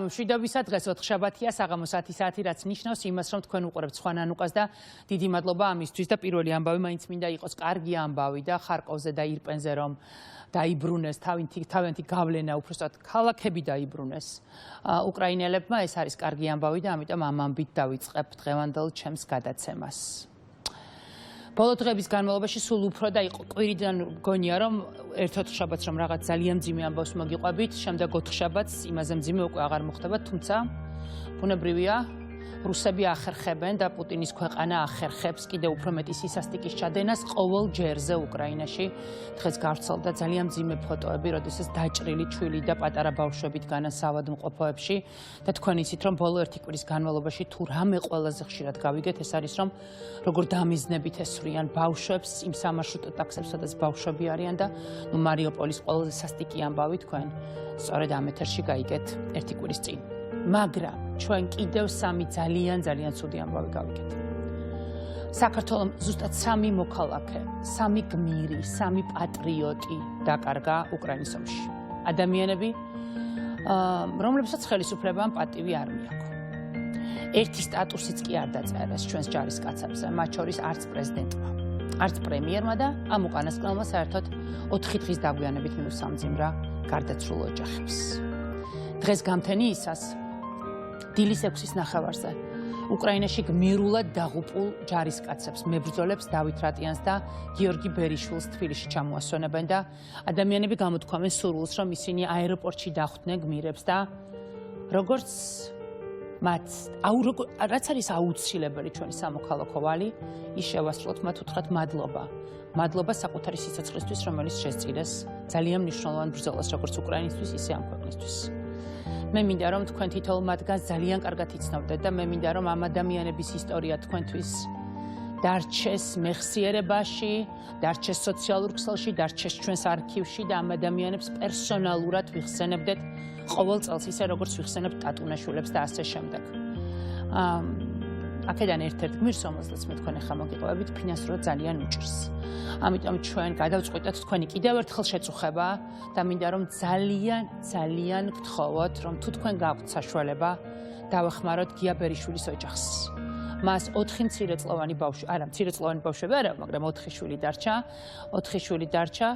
მშვიდობისა დღეს 4 შაბათია საღამოს 10 საათი, რაც ნიშნავს იმას, რომ თქვენ უყურებთ სხვა ნანუკას და დიდი მადლობა ამისთვის და პირველი ამბავი მაინც მინდა იყოს კარგი ამბავი და ხარკოვზე და ირპენზე რომ დაიბრუნეს თავიანთი გავლენა, უბრალოდ ქალაქები დაიბრუნეს უკრაინელებმა, ეს არის კარგი ამბავი და ამიტომ ამ ამბით დავიწყებ დღევანდელ ჩემს გადაცემას. ბოლო დღეების განმავლობაში სულ უფრო და კვირიდან გონია რომ ერთ-ოთხ შაბათს რომ რაღაც ძალიან მძიმე ამბავს მოგიყვებით, შემდეგ 4 შაბათს იმაზე მძიმე უკვე აღარ მოხდება, თუმცა ბუნებრივია რუსები ახერხებენ და პუტინის ქვეყანა ახერხებს კიდევ უფრო მეტი სისასტიკის ჩადენას ყოველ ჯერზე უკრაინაში. დღეს გავრცელდა ძალიან მძიმე ფოტოები, როდესაც დაჭრილი ჩვილი და პატარა ბავშვები დგანან საავადმყოფოებში და თქვენ იცით რომ ბოლო ერთი კვირის განმავლობაში თუ რამე ყველაზე ხშირად გავიგეთ, ეს არის რომ როგორ დამიზნებით ესვრიან ბავშვებს იმ სამარშრუტო ტაქსებს, სადაც ბავშვები არიან და მარიუპოლის ყველაზე სასტიკი ამბავი თქვენ სწორედ ამ ეთერში გაიგეთ ერთი კვირის წინ. მაგრამ ჩვენ კიდევ სამი ძალიან ცუდი ამბავი გავიგეთ. საქართველოს ზუსტად 3 მოქალაქე, 3 გმირი, 3 პატრიოტი დაკარგა უკრაინის ომში. ადამიანები, რომლებსაც ხელისუფლება ან პატივი არ მიაქვს. ერთი სტატუსიც კი არ დაწერეს ჩვენს ჯარისკაცებზე, მათ შორის არც პრეზიდენტმა, არც პრემიერმა და ამ უკანასკნელმა საერთოდ 4 დღის დაგვიანებით მიუსამძიმრა გარდაცვლილ ოჯახებს. დღეს გამთენი ისას დილის 6-ის ნახევარზე უკრაინაში გმირულად დაღუპულ ჯარისკაცებს, მებრძოლებს დავით რატიანს და გიორგი ბერიშვილს თბილისში ჩამოასვენებენ და ადამიანები გამოთქვამენ სურვილს, რომ ისინი აეროპორტში დახვდნენ გმირებს და როგორც რაც არის აუცილებელი ჩვენი სამოქალაქო ვალი, ის შევასრულოთ მათ უთხრათ მადლობა. მადლობა საკუთარი სიცოცხლისთვის, რომელიც შესწირეს ძალიან მნიშვნელოვან ბრძოლას, როგორც უკრაინისთვის, ისე ამ ქვეყნისთვის. მე მინდა რომ თქვენ თითოეულ მათგანს ძალიან კარგად იცნობდეთ და მე მინდა რომ ამ ადამიანების ისტორია თქვენთვის დარჩეს მეხსიერებაში, დარჩეს სოციალურ ქსელში, დარჩეს ჩვენს არქივში და ამ ადამიანებს პერსონალურად ვიხსენებდეთ ყოველ წელს ისე როგორც ვიხსენებთ ტატუნაშვილებს და ასე შემდეგ. აქედან ერთ-ერთ გმირს, რომელსაც მე თქვენ ახლა მოგიყვებით, ფინანსურად ძალიან უჭირს. ამიტომ ჩვენ გადავწყვიტეთ თქვენი კიდევ ერთხელ შეწუხება და მინდა რომ ძალიან გთხოვოთ, რომ თუ თქვენ გაქვთ საშუალება, დავეხმაროთ გია ბერიშვილის ოჯახს. მას 4 მცირეწლოვანი ბავშვი, არა, მცირეწლოვანი ბავშვები არა, მაგრამ 4 შვილი დარჩა.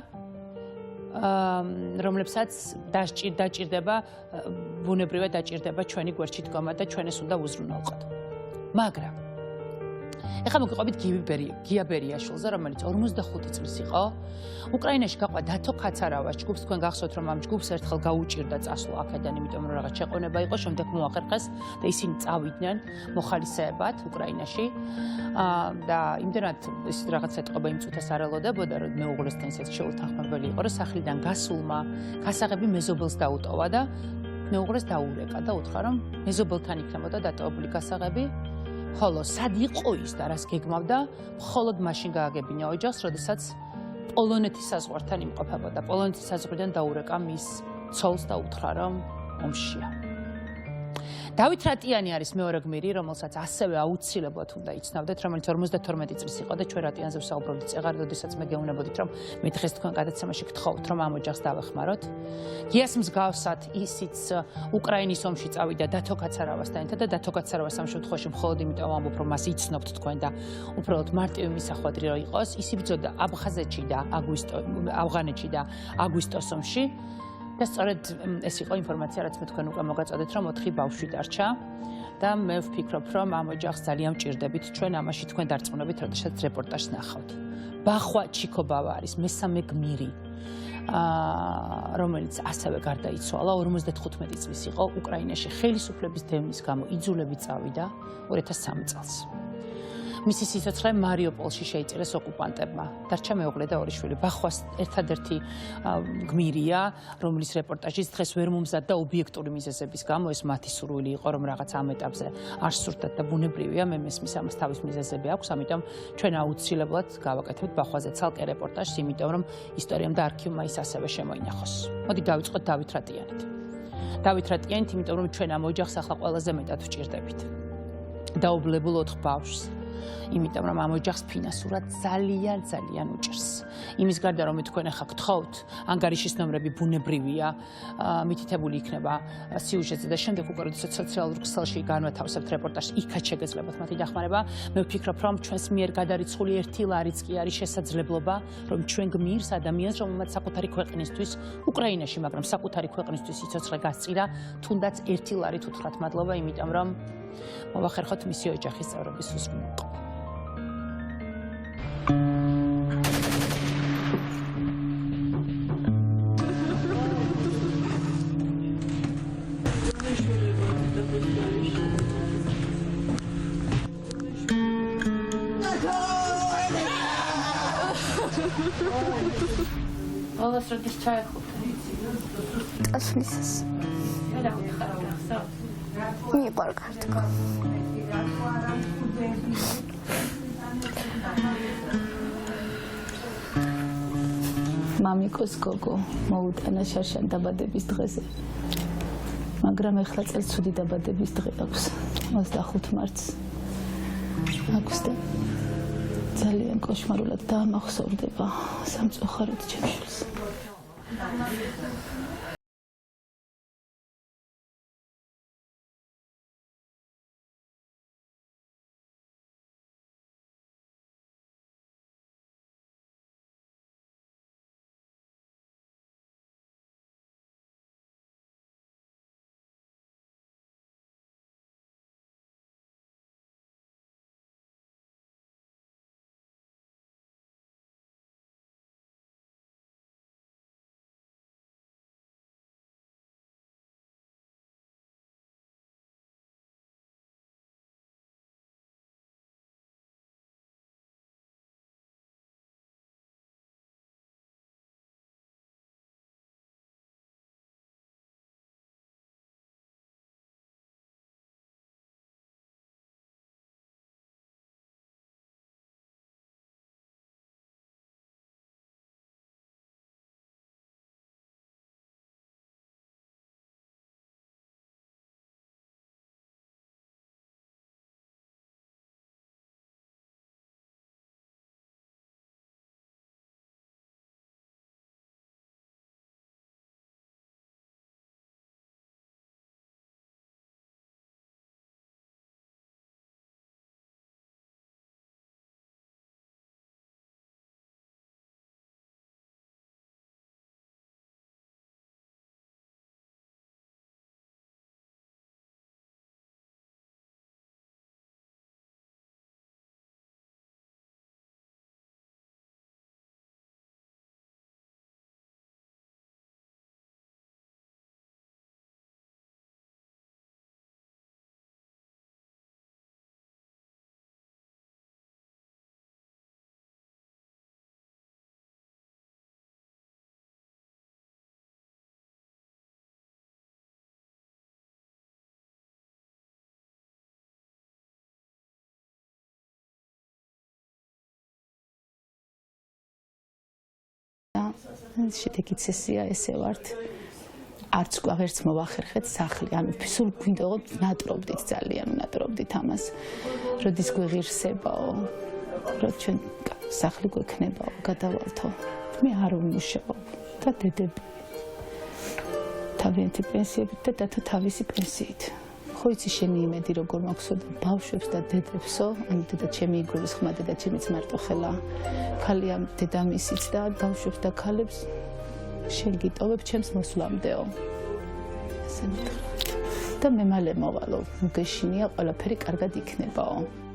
რომლებსაც დაჭირდება, ბუნებრივად დაჭირდება ჩვენი გვერდში დგომა და ჩვენ ეს უნდა უზრუნველყოთ. მაგრამ ეხლა მოგიყვებით გია ბერიაშვილზე, რომელიც 45 წლის იყო. უკრაინაში გაყვა დათო კაცარავას ჯგუფს, თქვენ გახსოვთ რომ ამ ჯგუფს ერთხელ გაუჭირდა წასვლა აქედან, იმიტომ რომ რაღაც შეყონება იყო, შემდეგ მოახერხეს და ისინი წავიდნენ მოხალისეებად უკრაინაში. და იმდენად ის რაღაც ეთყობა იმ წუთას არ ელოდებოდა, რომ მეუღლესთან ისეთ შეუთანხმებელი იყო, რომ სახლიდან გასულმა გასაღები მეზობელს დაუტოვა და მეუღლეს დაურეკა და უთხრა რომ მეზობელთან იქნებოდა დატოვებული გასაღები. ხოლო სად იყო ის და რას გეგმავდა, მხოლოდ მაშინ გააგებინა ოჯახს, როდესაც პოლონეთის საზღვართან იმყოფებოდა. პოლონეთის საზღვრიდან დაურეკა მის ცოლს და უთხრა რომ ომშია. დავით რატიანი არის მეორე გმირი, რომელსაც ასევე აუცილებლად უნდა იცნავდეთ, რომელიც 52 წლის იყო და ჩვენ რატიანზე ვსაუბრობდით წეღარ, როდესაც მე გეუბნებოდით, რომ მე დღეს თქვენ გადაცემაში გთხოვთ, რომ ამ ოჯახს დავეხმაროთ. გიას მსგავსად ისიც უკრაინის ომში წავიდა დათო კაცარავასთან ერთად და დათო კაცარავას ამ შემთხვევაში მხოლოდ იმიტომ ვამბობ, რომ მას იცნობთ თქვენ და უბრალოდ მარტივი მისახვედრი რომ იყოს, ის იბრძოდა ავღანეთში და აგვისტოს ომში. და სწორედ ეს იყო ინფორმაცია, რაც მე თქვენ უკვე მოგაწოდეთ, რომ 4 ბავშვი დარჩა და მე ვფიქრობ, რომ ამ ოჯახს ძალიან ვჭირდებით ჩვენ ამაში თქვენ დარწმუნებით, როდესაც რეპორტაჟს ნახავთ. ბახვა ჩიკობავა არის მესამე გმირი, რომელიც ასევე გარდაიცვალა, 55 წლის იყო, უკრაინაში ხელისუფლების დევნის გამო იძულებით წავიდა 2003 წელს. მისი სიცოცხლე მარიუპოლში შეიწირეს ოკუპანტებმა. დარჩა მეუღლე და 2 შვილი. ბახვას ერთადერთი გმირია, რომლის რეპორტაჟის დღეს ვერ მომზადდა ობიექტური მიზეზების გამო, ეს მათი სურვილი იყო, რომ რაღაც ამ ეტაპზე არ სურდათ და ბუნებრივია, მე მესმის ამას თავის მიზეზები აქვს, ამიტომ ჩვენ აუცილებლად გავაკეთებთ ბახვაზე ცალკე რეპორტაჟს, იმიტომ რომ ისტორიამ და არქივმა ის ასევე შემოინახოს. მოდი დავიწყოთ დავით რატიანით. დავით რატიანით, იმიტომ რომ ჩვენ ამ ოჯახს ახლა ყველაზე მეტად ვჭირდებით. დაობლებულ 4 ბავშვს. იმიტომ რომ ამ ოჯახს ფინანსურად ძალიან უჭირს. იმის გარდა რომ თქვენ ახლა გთხოვთ, ანგარიშის ნომრები ბუნებრივია, მითითებული იქნება სიუჟეტზე და შემდეგ უკვე როდესაც სოციალურ ქსელში განვათავსებთ რეპორტაჟს, იქაც შეგეძლებათ მათი დახმარება. მე ვფიქრობ, რომ ჩვენს მიერ გადარიცხული 1 ლარიც კი არის შესაძლებლობა, რომ ჩვენ გმირს ადამიანს, რომელმაც საკუთარი ქვეყნისთვის, უკრაინაში, მაგრამ საკუთარი ქვეყნისთვის სიცოცხლე გასწირა, თუნდაც 1 ლარით უთხრათ მადლობა, იმიტომ რომ მოვახერხოთ მისი ოჯახის წევრების უსმენო. Όλος ρωτής τσάι ხუთ. Ტასმისას. მიყარგარდა. მამიკოს გოგო მოუტანა შარშან დაბადების დღეზე. მაგრამ ეხლა წელს ცუდი დაბადების დღე აქვს. 25 მარტს. აქვს და ძალიან კოშმარულად დაამახსოვრდება სამწუხაროდ ჩემს შვილს. შედეგით ესეა, ესე ვართ. არც აღერც მოვახერხეთ სახლი, ანუ სულ გვინდაო ნატრობდით ძალიან, ნატრობდით ამას. როდის გვეღირსებაო, რომ ჩვენ სახლი გვექნებაო, გადავალთო. მე არ ვმუშაობ და დედები თავიანთი პენსიებით და დათო თავისი პენსიით. ხო იცი შენი იმედი როგორ მაქვსოდა ბავშვებს და დედებსო, ანუ დედა ჩემი იგოვის ხმა დედა ჩემიც მარტო ხელა. ქალია დედამისიც და ბავშვებს და ქალებს შენ გიტოვებ ჩემს მოსვლამდეო. ესე მითხრა. და მე მალე მოვალო, მგეშინია ყველაფერი კარგად იქნებაო.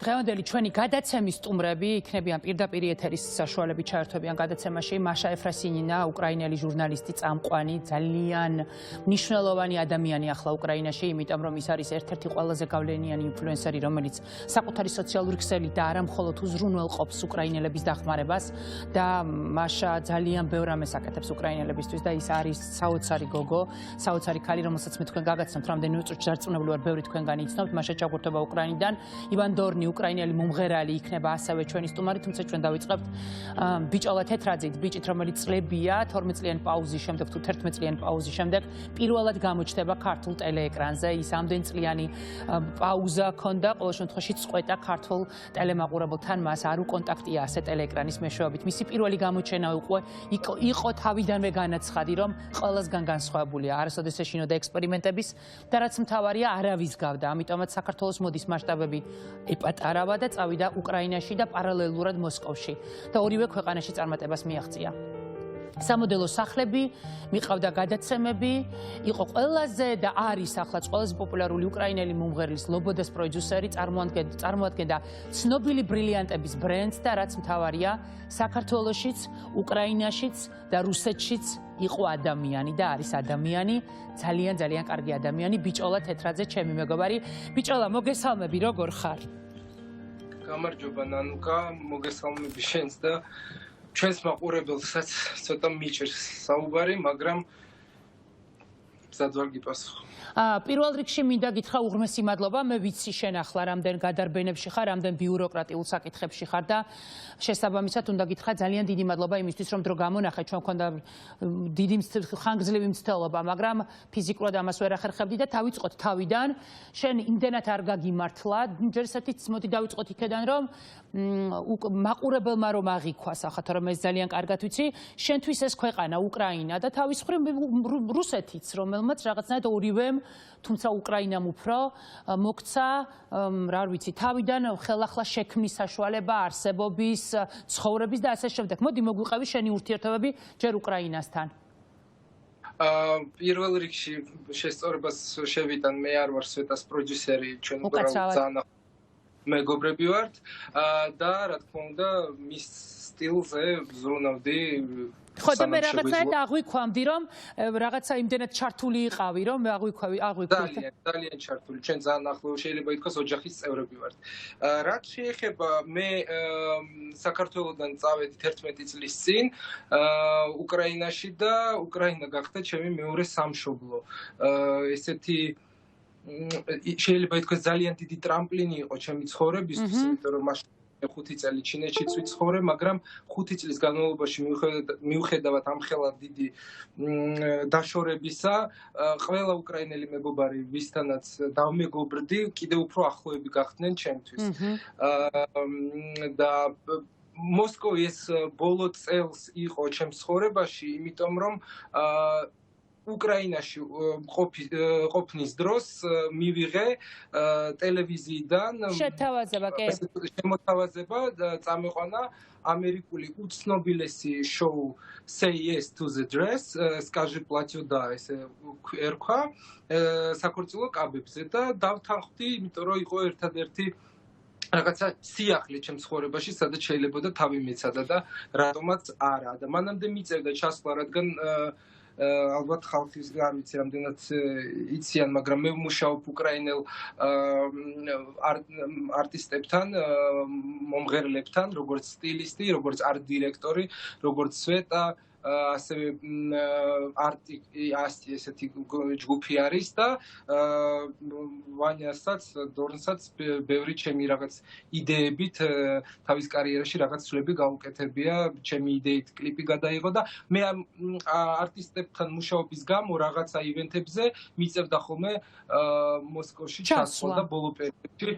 დღევანდელი ჩვენი გადაცემის სტუმრები იქნებიან პირდაპირ ეთერის საშუალებით ჩაერთვებიან გადაცემაში მაშა ეფრასინინა, უკრაინელი ჟურნალისტი, წამყვანი, ძალიან მნიშვნელოვანი ადამიანი ახლა უკრაინაში, იმიტომ რომ ის არის ერთ-ერთი ყველაზე გავლენიანი ინფლუენსერი, რომელიც საკუთარი სოციალური ქსელით და არა მხოლოდ უზრუნველყოფს უკრაინელების დახმარებას და მაშა ძალიან ბევრ რამეს აკეთებს უკრაინელებისთვის და ის არის საოცარი გოგო, საოცარი ქალი, რომელსაც მე თქვენ გაგაცნობთ, რამდენიმე წუთში დარწმუნებული ვარ, ბევრი თქვენგანი იცნობთ, მაშა ჩაგვერთობა უკრაინიდან, ივან დორნი უკრაინელი მომღერალი იქნება ასევე ჩვენი სტუმარი, თუმცა ჩვენ დავიწყებთ ბიჭოლა თეთრაძით, ბიჭით, რომელიც წლებია 12 წლიანი პაუზის შემდეგ თუ 11 წლიანი პაუზის შემდეგ პირველად გამოჩნდება ქართულ ტელეეკრანზე. ის ამდენ წლიანი პაუზა ჰქონდა, ყოველ შემთხვევაში წყვეტა ქართულ ტელემაყურებელთან, მას არ უკონტაქტია ასე ტელეეკრანის მეშვეობით. მისი პირველი გამოჩენა იყო თავიდანვე განაცხადი, რომ ყველასგან განსხვავებულია, არასოდეს ეშინოდა ექსპერიმენტების და რაც მთავარია, არავის გავდა. ამიტომაც საქართველოს მოდის მასშტაბები ეპატარავა და წავიდა უკრაინაში და პარალელურად მოსკოვში და ორივე ქვეყანაში წარმატებას მიაღწია. სამოდელო სახლები, მიყავდა გადაცემები, იყო ყველაზე და არის ახლა ყველაზე პოპულარული უკრაინელი მომღერლის ლობოდას პროდიუსერი, წარმოადგენდა ცნობილი ბრილიანტების ბრენდს და რაც მთავარია, საქართველოშიც, უკრაინაშიც და რუსეთშიც იყო ადამიანი და არის ადამიანი, ძალიან კარგი ადამიანი, ბიჭოლა თეთრაძე, ჩემი მეგობარი. ბიჭოლა, მოგესალმები, როგორ ხარ? გამარჯობა ნანუკა, მოგესალმები შენს და ჩვენს მაყურებელსაც ცოტა მიჭირს საუბარი, მაგრამ მზად ვარ გიპასუხო. პირველ რიგში მინდა გითხრა უღრმესი მადლობა, მე ვიცი შენ ახლა რამდენ გადარბენებში ხარ, რამდენ ბიუროკრატიულ საკითხებში ხარ და შესაბამისად უნდა გითხრა ძალიან დიდი მადლობა იმისთვის, რომ დრო გამონახე, ჩვენ მქონდა დიდი ხანგრძლივი მცდელობა, მაგრამ ფიზიკურად ამას ვერ ახერხებდი და დავიწყოთ თავიდან. შენ იმდენად არ გაგიმართლა, ჯერ ესეთი მოდი დავიწყოთ იქედან, რომ მაყურებელმა რომ აღიქვას, ახლა თორემ ეს ძალიან კარგად ვიცი, შენთვის ეს ქვეყანა უკრაინა და თავის მხრივ რუსეთიც, რომელმაც რაღაცნაირად ორივემ, თუმცა უკრაინამ უფრო მოგცა, რა ვიცი, თავიდან ხელახლა შექმნის საშუალება არსებობის, ცხოვრების და ასე შემდეგ. მოდი მოგვიყევი შენი ურთიერთობები ჯერ უკრაინასთან. პირველ რიგში შესწორებას შევიტან, მე არ ვარ სვეტას პროდიუსერი, ჩვენ უბრალოდ მეგობრები ვართ და რა თქმა უნდა, მის სტილზე ვზრუნავდი. ხო და მე რაღაცნაირად აღვიქვამდი, რომ რაღაცა იმდენად ჩართული იყავი, რომ აღვიქვი. ძალიან ჩართული. ჩვენ ძალიან ახლო შეიძლება ითქვას ოჯახის წევრები ვართ. რაც შეეხება მე საქართველოსდან წავედი 11 წლის წინ უკრაინაში და უკრაინა გახდა ჩემი მეორე სამშობლო. ესეთი შეიძლება ითქვას ძალიან დიდი ტრამპლინი იყო ჩემი ცხოვრებისთვის, იმიტომ რომ 5 წელი ჩინეთშიც ვიცხოვრე, მაგრამ 5 წლის განმავლობაში მიუხედავად ამ ხელა დიდი დაშორებისა, ყველა უკრაინელი მეგობარი, ვისთანაც დავმეგობრდი, კიდევ უფრო ახლოები გახდნენ ჩემთვის. და მოსკოვი ეს ბოლო წელს იყო ჩემს ცხოვრებაში, იმიტომ რომ უკრაინაში ყოფნის დროს მივიღე ტელევიზიიდან შემოთავაზება წამეყვანა ამერიკული უცნობილესი შოუ Say Yes to the Dress, Скажи платью да, ესე ერქვა საქორწილო კაბებზე და დავთანხმდი, იმიტომ რომ იყო ერთადერთი რაღაცა სიახლე ჩემს ცხოვრებაში, სადაც შეიძლებოდა თავი მეცადა და რატომაც არა. და მანამდე მიწევდა ჩასვლა, რადგან ალბათ ხალხი არ ვიცი რამდენად იციან, მაგრამ მე ვმუშაობ უკრაინელ არტისტებთან, მომღერლებთან, როგორც სტილისტი, როგორც არტ დირექტორი, როგორც სვეტა, ასევე ესეთი ჯგუფი არის და ვანიასაც, დორნსაც ბევრი ჩემი რაღაც იდეებით თავის კარიერაში რაღაც ცვლილები გაუკეთებია, ჩემი იდეით კლიპი გადაიღო და მე ამ არტისტებთან მუშაობის გამო რაღაცა ივენთებზე მიწევდა ხოლმე მოსკოვში ჩასვლა და ბოლო პერიოდში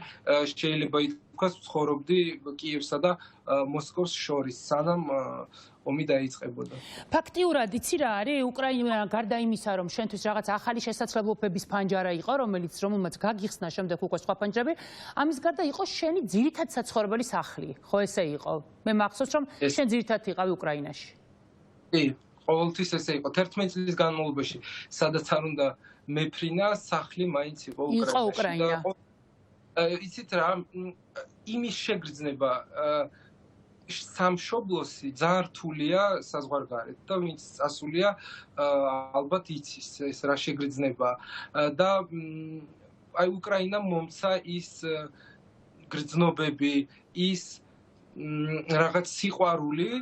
შეიძლება ითქვას ცხოვრობდი კიევსა და მოსკოვს შორის, სანამ ომი დაიწყებოდა. ფაქტიურად იცი რა არის? უკრაინა გარდა იმისა, რომ შენთვის რაღაც ახალი შესაძლებლობების ფანჯარა იყო, რომელმაც გაგიხსნა შემდეგ უკვე სხვა ფანჯრები, ამის გარდა იყო შენი ძირითად საცხოვრებელი სახლი. ხო ესე იყო? მე მახსოვს, რომ შენ ძირითად იყავი უკრაინაში. კი, ყოველთვის ესე იყო. 11 წლის განმავლობაში, სადაც არ უნდა მეფრინა, სახლი მაინც იყო უკრაინაში. იყო უკრაინა. იცით რა, იმის შეგრძნება სამშობლოსი ძალიან რთულია საზღვარგარეთ და ვინც წასულია ალბათ იცის ეს რა შეგრძნება და აი უკრაინა მომცა ის გრძნობები, ის რაღაც სიყვარული,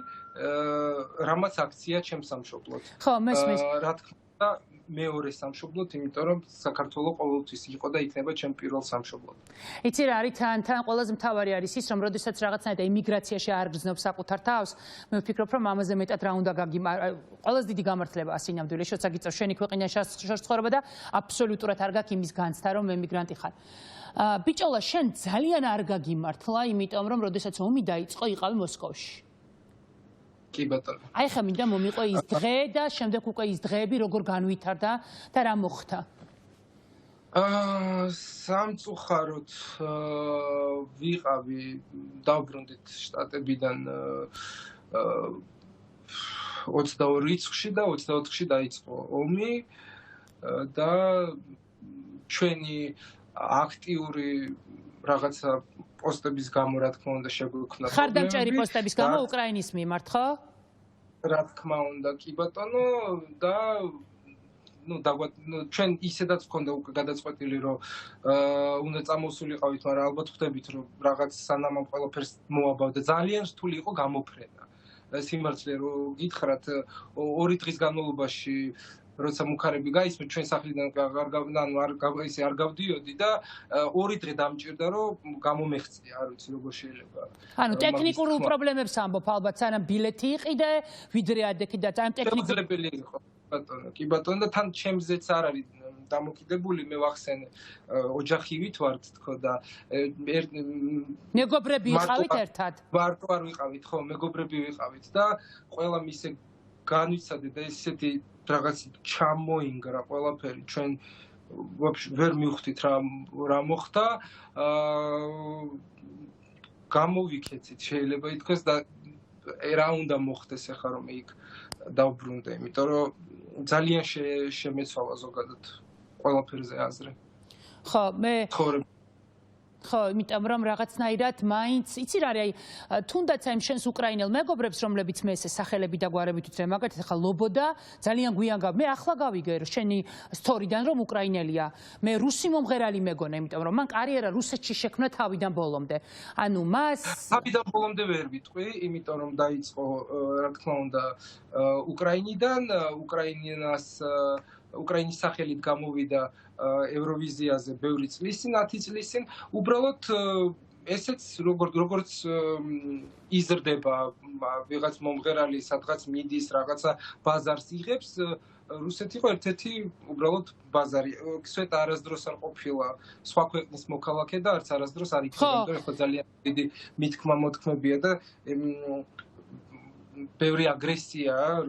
რამაც აქცია ჩემს სამშობლოდ. ხო, მესმის. რა თქმა უნდა, მეორე სამშობლოდ, იმიტომ რომ საქართველოს ყოველთვის იყო და იქნება ჩემ პირველ სამშობლოდ. იცი რა არის თან ყველაზე მთავარი არის ის, რომ როდესაც რაღაცნაირად იმიგრაციაში არ გრძნობს საკუთარ თავს, მე ვფიქრობ, რომ ამაზე მეტად რა უნდა ყველაზე დიდი გამართლებაა სინამდვილეში, როცა გიწევს შენი ქვეყანა შორცხოვრება და აბსოლუტურად არ გაქვს იმის განცდა, რომ ემიგრანტი ხარ. ბიჭოლა, შენ ძალიან არ გაგიმართლა, იმიტომ რომ როდესაც ომი დაიწყო, იყავი მოსკოვში. კი ბატონო. აი ხა მინდა მომიყო ის დღე და შემდეგ უკვე ის დღეები როგორ განვითარდა და რა მოხდა? სამწუხაროდ ვიყავი დავბრუნდით შტატებიდან 22 რიცხვში და 24-ში დაიწყო ომი და ჩვენი აქტიური რაღაცა პოსტების გამო რა თქმა უნდა შეგვექნა ხარდამჭერი პოსტების გამო უკრაინის მიმართ, ხო? რა თქმა უნდა, კი ბატონო და ჩვენ ისედაც გქონდა უკვე გადაწყვეტილი, რომ უნდა წამოსულიყავით, მაგრამ ალბათ ხვდებით, რომ რაღაც სანამ ამ ყველაფერს მოაბავ და ძალიან რთული იყო გამოფრენა. სიმართლე რომ გითხრათ, 2 დღის განმავლობაში როცა მუქარები გაისმით, ჩვენ სახლიდან არ გავდიოდი და 2 დღე დამჭირდა, რომ გამომეხწია, არ ვიცი როგორ შეიძლება. ანუ ტექნიკურ პრობლემებს ამბობ, ალბათ სანამ ბილეთი იყიდე, ვიდრე ადექი და ამ ტექნიკურ შეუძლებელი იყო, ბატონო, კი ბატონო და თან ჩემზეც არ არის დამოკიდებული, მე ვახსენე, ოჯახივით ვართ თქო და მეგობრები იყავით ერთად? მარტო არ ვიყავით, ხო, მეგობრები ვიყავით და ყველა ისე განვიცადე და ესეთი რაღაც ჩამოინგრა ყველაფერი ჩვენ ვერ მივხვდით რა მოხდა გამოვიქეცით შეიძლება ითქვას და რა უნდა მოხდეს ახლა რომ იქ დავბრუნდე იმიტომ რომ ძალიან შემეცვალა ზოგადად ყველაფერზე აზრი ხო მე ხო, იმიტომ რომ რაღაცნაირად მაინც იცი რა არის, აი თუნდაც აი შენს უკრაინელ მეგობრებს, რომლებიც მე ესე სახელები და გვარებით ვთქვი, მაგალითად ახლა ლობოდა ძალიან გვიან მე ახლა გავიგე რომ შენი სტორიდან რომ უკრაინელია. მე რუსი მომღერალი მეგონა, იმიტომ რომ მან კარიერა რუსეთში შექმნა თავიდან ბოლომდე. ანუ მას თავიდან ბოლომდე ვერ ვიტყვი, იმიტომ რომ დაიწყო რა თქმა უნდა უკრაინიდან, უკრაინის სახელით გამოვიდა ევროვიზიაზე ბევრი წლის წინ, 10 წლის წინ, უბრალოდ ესეც როგორც იზრდება ვიღაც მომღერალი სადღაც მიდის რაღაცა ბაზარს იღებს რუსეთი იყო ერთ-ერთი უბრალოდ ბაზარი. სვეტა არასდროს არ ყოფილა სხვა ქვეყნის მოქალაქე და არც არასდროს არ იქნება, ხო ძალიან დიდი მითქმა მოთქმებია და ბევრი აგრესია,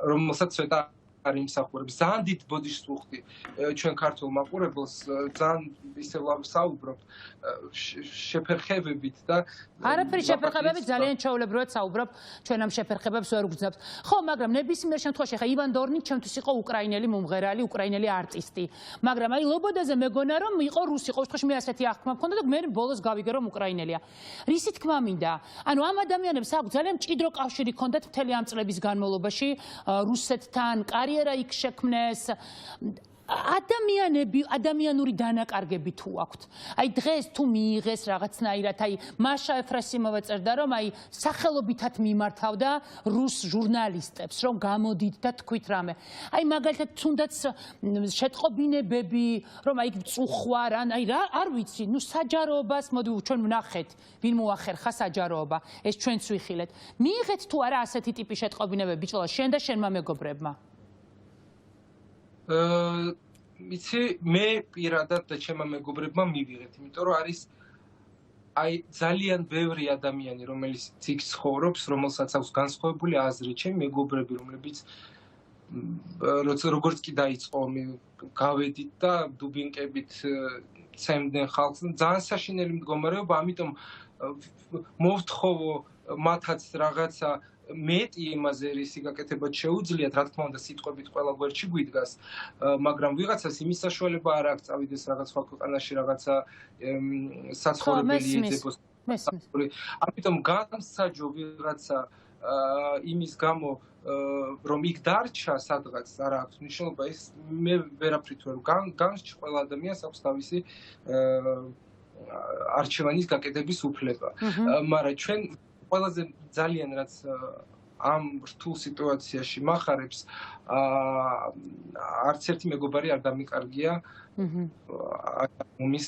რომელსაც სვეტა არ იმსახურებს. ძალიან დიდ ბოდიშს ვუხდი ჩვენ ქართულ მაყურებელს, ძალიან ისე საუბრობ შეფერხებებით და არაფერი შეფერხებებით ძალიან ჩვეულებრივად საუბრობ, ჩვენ ამ შეფერხებებს ვერ გვგზავნებთ. ხო, მაგრამ ნებისმიერ შემთხვევაში ხა ივან დორნი ჩემთვის იყო უკრაინელი მომღერალი, უკრაინელი არტისტი. მაგრამ აი ლობოდაზე მეგონა რომ იყო რუსი, ყოველ შემთხვევაში მე ასეთი აღქმა მქონდა და მე ბოლოს გავიგე რომ უკრაინელია. რისი თქმა მინდა? ანუ ამ ადამიანებს აქვს ძალიან მჭიდრო კავშირი ჰქონდათ მთელი ამ წლების განმავლობაში რუსეთთან, კარიერა იქ შექმნეს. ადამიანური დანაკარგები თუ აქვთ. აი დღეს თუ მიიღეს რაღაცნაირად, აი მაშა ეფროსიმოვა წერდა რომ აი სახელობითად მიმართავდა რუს ჟურნალისტებს, რომ გამოდით და თქვით რამე. აი მაგალითად თუნდაც შეტყობინებები, რომ აი წუხვარ, აი რა არ ვიცი, ნუ საჯაროობას მოდი ჩვენ ვნახეთ, ვინ მოახერხა საჯაროობა, ეს ჩვენც ვიხილეთ. მიიღეთ თუ არა ასეთი ტიპის შეტყობინებები ბიჭოლა შენ და შენმა მეგობრებმა? იცი მე პირადად და ჩემმა მეგობრებმა მივიღეთ, იმიტომ რომ არის აი ძალიან ბევრი ადამიანი, რომელიც იქ ცხოვრობს, რომელსაც აქვს განსხვავებული აზრი, ჩემი მეგობრები, რომლებიც როგორც კი დაიწყო გავედით და დუბინკებით ცემდნენ ხალხს, ძალიან საშინელი მდგომარეობა, ამიტომ მოვთხოვო მათაც რაღაცა მეტი იმაზე რისი გაკეთება შეუძლიათ, რა თქმა უნდა, სიტყვებით ყველა გვერდში გვიდგას, მაგრამ ვიღაცას იმის საშუალება არ აქვს წავიდეს რაღაც სხვა ქვეყანაში, რაღაცა საცხოვრებელი ეძებოს. ამიტომ განსაჯო ვიღაცა იმის გამო, რომ იქ დარჩა სადღაც არ აქვს მნიშვნელობა, ეს მე ვერაფრით ვერ განსჯ ყველა ადამიანს აქვს თავისი არჩევანის გაკეთების უფლება. მაგრამ ჩვენ ყველაზე ძალიან რაც ამ რთულ სიტუაციაში მახარებს არც ერთი მეგობარი არ დამიკარგია ომის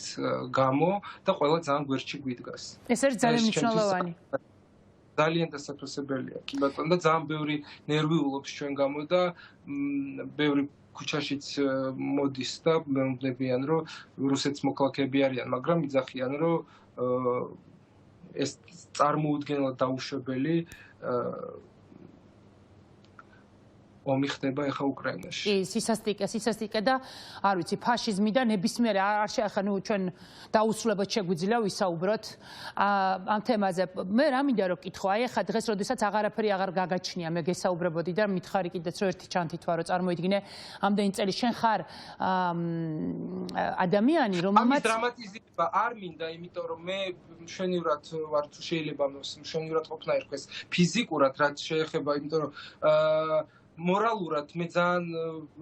გამო და ყველა ძალიან გვერდში გვიდგას. ეს არის ძალიან მნიშვნელოვანი. ძალიან დასაფასებელია. კი ბატონო და ძალიან ბევრი ნერვი ულობს ჩვენ გამო და ბევრი ქუჩაშიც მოდის და მეუბნებიან რომ რუსეთის მოქალაქეები არიან, მაგრამ იძახიან რომ ეს წარმოუდგენლად დაუშვებელი ომი ხდება ახლა უკრაინაში. კი, სისასტიკე და არ ვიცი, ფაშიზმი და ნებისმიერ არ შეახლა ჩვენ დაუსრულებად შეგვიძლია ვისაუბროთ ამ თემაზე. მე რა მინდა რომ კითხო, აი ახლა დღეს როდესაც აღარაფერი აღარ გაგაჩნია, მე გესაუბრებოდი და მითხარი კიდეც რომ ერთი ჩანთითვა რომ წარმოიდგინე ამდენი წელი შენ ხარ ადამიანი რომელმაც ამის დრამატიზება არ მინდა, იმიტომ რომ მე მშვენივრად ვარ თუ შეიძლება მშვენივრად ყოფნა ერქოს ფიზიკურად რაც შეეხება, იმიტომ რომ მორალურად მე ძალიან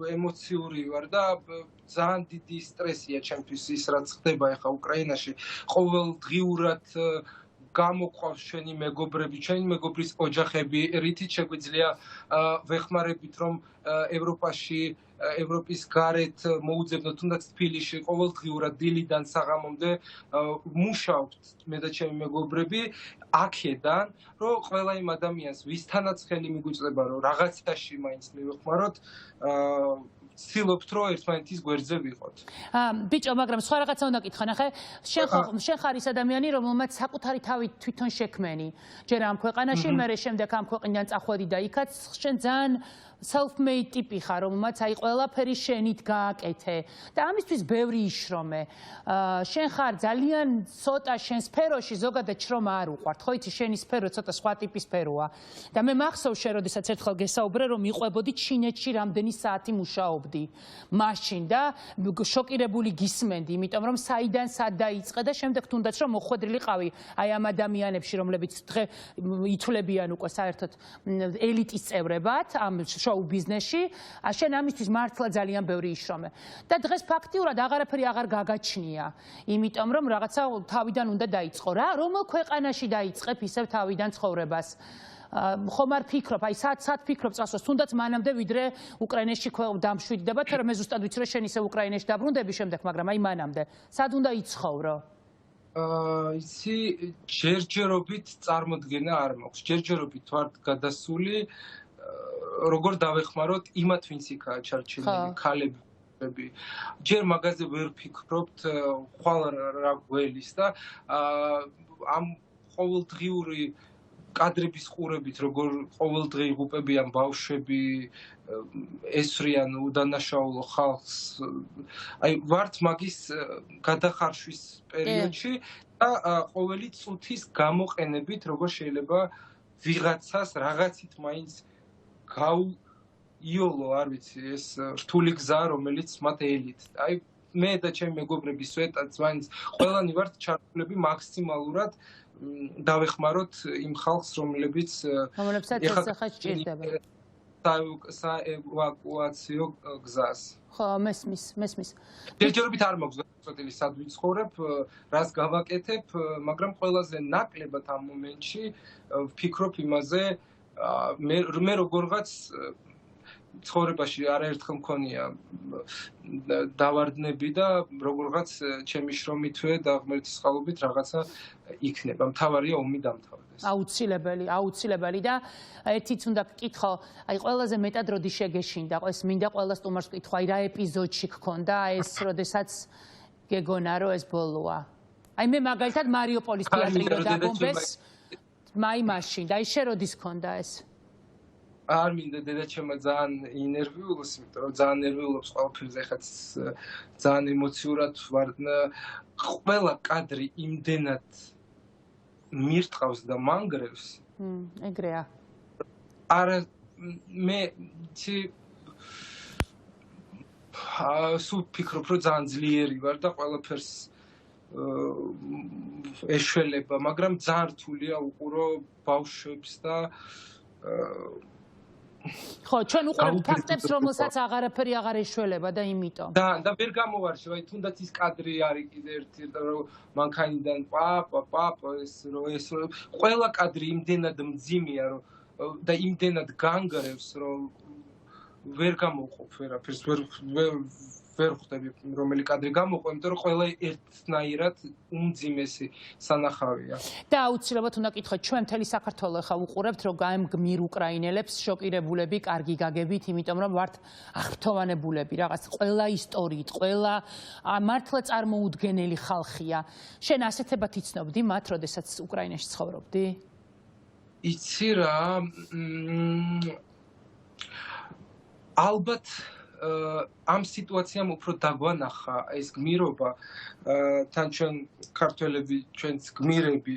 ემოციური ვარ და ძალიან დიდი სტრესია ჩემთვის ის რაც ხდება ახლა უკრაინაში. ყოველდღიურად გამოყვავს ჩვენი მეგობრები, ჩვენი მეგობრის ოჯახები, რითიც შეგვიძლია ვეხმარებით რომ ევროპაში, ევროპის გარეთ მოუძებნოთ, თუნდაც თბილისში ყოველდღიურად დილიდან საღამომდე მუშაობთ მე და ჩემი მეგობრები აქედან, რომ ყველა იმ ადამიანს ვისთანაც ხელი მიგვიწდება, რომ რაღაცაში მაინც მივეხმაროთ, ვცდილობთ რომ ერთმანეთის გვერდზე ვიყოთ. ბიჭო, მაგრამ სხვა რაღაცა უნდა კითხო, ნახე, შენ ხარ ის ადამიანი, რომელმაც საკუთარი თავი თვითონ შექმენი. ჯერ ამ ქვეყანაში, მერე შემდეგ ამ ქვეყნიდან წახვედი და იქაც შენ ძალიან self-made ტიპი ხარ, რომელმაც აი ყველაფერი შენით გააკეთე და ამისთვის ბევრი იშრომე. შენ ხარ ძალიან ცოტა შენ სფეროში ზოგადად შრომა არ უყვართ, ხო იცი შენი სფერო ცოტა სხვა ტიპის სფეროა. და მე მახსოვს შენ როდესაც ერთხელ გესაუბრე რომ მიყვებოდი ჩინეთში რამდენი საათი მუშაობდი. მაშინ და შოკირებული გისმენდი, იმიტომ რომ საიდან სად დაიწყე და შემდეგ თუნდაც რომ მოხვედრილიყავი აი ამ ადამიანებში, რომლებიც დღე ითვლებიან უკვე საერთოდ ელიტის წევრებად, ამ შოუ ბიზნესში, შენ ამისთვის მართლა ძალიან ბევრი იშრომე. და დღეს ფაქტიურად აღარაფერი აღარ გაგაჩნია, იმიტომ რომ რაღაცა თავიდან უნდა დაიწყო რა, რომელ ქვეყანაში დაიწყებ ისევ თავიდან ცხოვრებას. ხომ არ ფიქრობ, აი სად ფიქრობ წასვლას, თუნდაც მანამდე ვიდრე უკრაინაში დამშვიდდება, თორემ მე ზუსტად ვიცი რომ შენ ისე უკრაინაში დაბრუნდები შემდეგ, მაგრამ აი მანამდე, სად უნდა იცხოვრო? იცი, ჯერჯერობით წარმოდგენა არ მაქვს. ჯერჯერობით ვარ გადასული როგორ დავეხმაროთ იმათ ვინც იქაა ჩარჩენილი ქალები. ჯერ მაგაზე ვერ ფიქრობთ ხვალ რა გველის და ამ ყოველდღიური კადრების ყურებით როგორ ყოველდღე იღუპებიან ბავშვები, ესვრიან უდანაშაულო ხალხს. აი ვართ მაგის გადახარშვის პერიოდში და ყოველი წუთის გამოყენებით როგორ შეიძლება ვიღაცას რაღაცით მაინც გაუიოლო, არ ვიცი, ეს რთული გზა, რომელიც მათ ელით. აი მე და ჩემი მეგობრები სვეტაც მაინც ყველანი ვართ ჩართულები მაქსიმალურად დავეხმაროთ იმ ხალხს, რომლებსაც ეხლა სჭირდება საევაკუაციო გზას. ხო, მესმის. ჯერჯერობით არ მაქვს გაწყვეტილი სად ვიცხოვრებ, რას გავაკეთებ, მაგრამ ყველაზე ნაკლებად ამ მომენტში ვფიქრობ იმაზე, მე როგორღაც ცხოვრებაში არაერთხელ მქონია დავარდნები და როგორღაც ჩემი შრომითვე და ღმერთის წყალობით რაღაცა იქნება. მთავარია ომი დამთავრდეს. აუცილებელი და ერთიც უნდა გკითხო, აი ყველაზე მეტად როდი შეგეშინდა, ეს მინდა ყველა სტუმარს ვკითხო, აი რა ეპიზოდში გქონდა ეს, როდესაც გეგონა რომ ეს ბოლოა. აი მე მაგალითად მარიუპოლის თეატრი რო დაბომბეს, მაი მაშინ და აი შე როდის გქონდა ეს? არ მინდა დედაჩემმა ძალიან ინერვიულოს, იმიტომ რომ ძალიან ნერვიულობს ყველაფერზე, ეხლა ძალიან ემოციურად ვარ. ყველა კადრი იმდენად მირტყავს და მანგრევს. ეგრეა. არა მე სულ ფიქრობ, რომ ძალიან ძლიერი ვარ და ყველაფერს ეშველება, მაგრამ ძალიან რთულია უყურო ბავშვებს და ხო, ჩვენ უყურებთ ფაქტებს, რომელსაც აღარაფერი აღარ ეშველება და იმიტომ. და ვერ გამოვარშევ, აი თუნდაც ის კადრი არის კიდე ერთი, რომ მანქანიდან პაპ ეს ყველა კადრი იმდენად მძიმეა, რომ და იმდენად განგრევს, რომ ვერ გამოვყოფ ვერაფერს, ვერ ხვდები რომელი კადრი გამოყვა, იმიტომ რომ ყველა ერთნაირად უმძიმესი სანახავია. და აუცილებლად უნდა გითხოთ, ჩვენ მთელი საქართველო ხა უყურებთ, რომ გაემგმირ უკრაინელებს შოკირებულები, კარგი გაგებით, იმიტომ რომ ვართ აღფრთოვანებულები, რაღაც ყველა ისტორიით, ყველა მართლა წარმოუდგენელი ხალხია. შენ ასეთებად იცნობდი მათ, როდესაც უკრაინაში ცხოვრობდი? იცი რა, ალბათ ამ სიტუაციამ უფრო დაგვანახა ეს გმირობა, თან ჩვენ ქართველები, ჩვენც გმირები,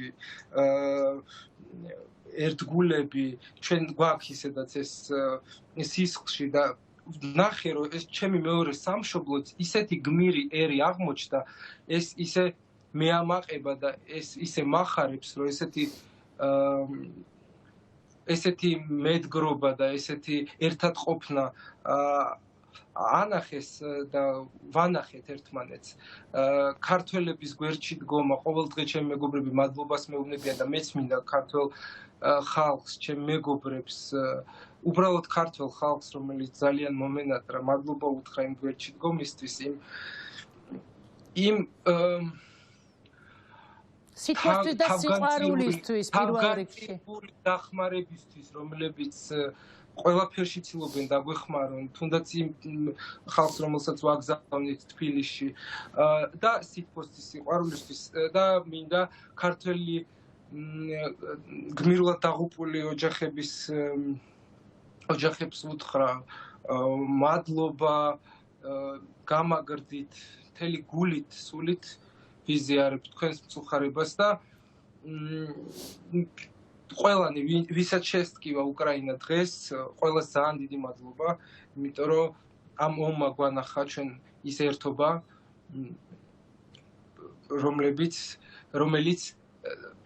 ერთგულები, ჩვენ გვაქვს ისედაც ეს სისხლში და ნახე რომ ეს ჩემი მეორე სამშობლოც ისეთი გმირი ერი აღმოჩნდა, ეს ისე მეამაყება და ეს ისე მახარებს, რომ ესეთი მედგრობა და ესეთი ერთად ყოფნა ანახეს და ვანახეთ ერთმანეთს. ქართველების გვერდში დგომა, ყოველდღე ჩემი მეგობრები მადლობას მეუბნებიან და მეც მინდა ქართველ ხალხს, ჩემ მეგობრებს, უბრალოდ ქართველ ხალხს, რომელიც ძალიან მომენატრა, მადლობა უთხრა იმ გვერდში დგომისთვის, იმ სიტყვასთვის და სიყვარულისთვის პირველ რიგში. დახმარებისთვის, რომლებიც ყველაფერში ცდილობენ დაგვეხმარონ, თუნდაც იმ ხალხს, რომელსაც ვაგზავნით თბილისში და სიტყვასთვის, სიყვარულისთვის და მინდა ქართველი გმირულად დაღუპული ოჯახებს უთხრა მადლობა, გამაგრდით, მთელი გულით, სულით ვიზიარებ თქვენს მწუხარებას და ყველანი ვისაც შესტკივა უკრაინა დღეს, ყველას ძალიან დიდი მადლობა, იმიტომ რომ ამ ომმა გვანახა ჩვენ ის ერთობა, რომელიც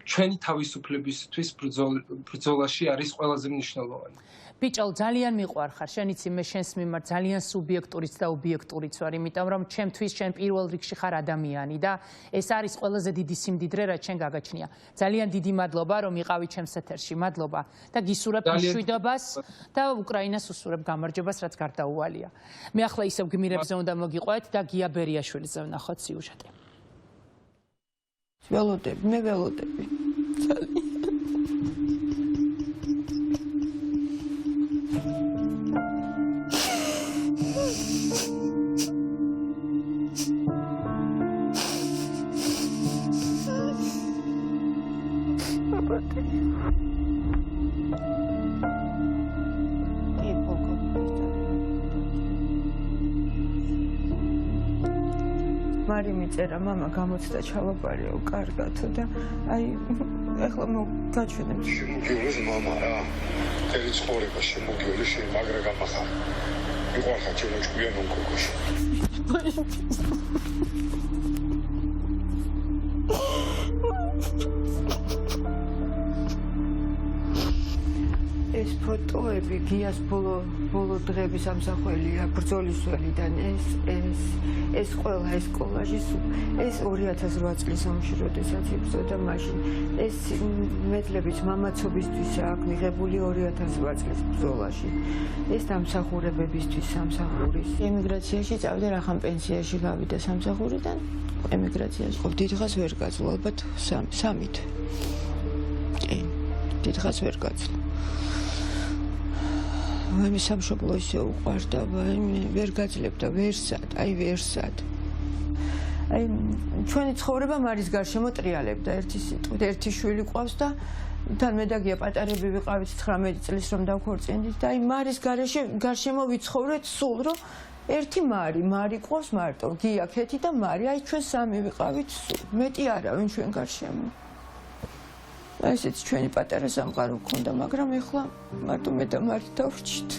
ჩვენი თავისუფლებისთვის ბრძოლაში არის ყველაზე მნიშვნელოვანი. ბიჭო, ძალიან მიყვარხარ, შენ იცი, მე შენს მიმართ ძალიან სუბიექტურიც და ობიექტურიც ვარ, იმიტომ რომ ჩემთვის შენ პირველ რიგში ხარ ადამიანი და ეს არის ყველაზე დიდი სიმდიდრე, რაც შენ გაგაჩნია. ძალიან დიდი მადლობა, რომ იყავი ჩემს ეთერში. მადლობა და გისურვებ მშვიდობას და უკრაინას უსურვებ გამარჯვებას, რაც გარდაუვალია. მე ახლა ისევ გმირებზე უნდა მოგიყვეთ და გია ბერიაშვილიზე ვნახოთ სიუჟეტი. მე ველოდები. მარი მიწერა, მამა გამოცდა ჩავაბარეო კარგათო და აი ეხლა მოგაჩვენებ. შემოგიოლეს მამა რა. თელი ცხოვრება შემოგიოლეს შენ მაგრა გამახარ. მიყვარხარ ჩემო ჭკვიან ონკოგოში. ეს ფოტოები გიას ბოლო დღების ამსახველია ბრძოლის ველიდან ეს ყველა ეს კოლაჟი ეს 2008 წლის ომში როდესაც იბრძოდა მაშინ ეს მედლებით მამაცობისთვის აქვს მიღებული 2008 წლის ბრძოლაში ეს დამსახურებებისთვის სამსახურის ემიგრაციაში წავიდა რახან პენსიაში გავიდა სამსახურიდან ემიგრაციაში ხო დიდხანს ვერ გაძლო ალბათ 3-ით კი დიდხანს ვერ გაძლო მე სამშობლო ისე უყვარდა, ვერ გაძლებდა, ვერსად. აი ჩვენი ცხოვრება მარის გარშემო ტრიალებდა, ერთი სიტყვით, ერთი შვილი ყავს და თან მე და გია პატარები ვიყავით 19 წლის რომ დავქორწინდით და აი მარის გარშემო ვიცხოვრეთ სულ, რომ ერთი მარი ყავს მარტო, გია, ქეთი და მარი, აი ჩვენ სამი ვიყავით სულ. მეტი არავინ ჩვენ გარშემო. აი ესეც ჩვენი პატარა სამყარო გქონდა, მაგრამ ეხლა მარტო მე და მარი დავრჩით.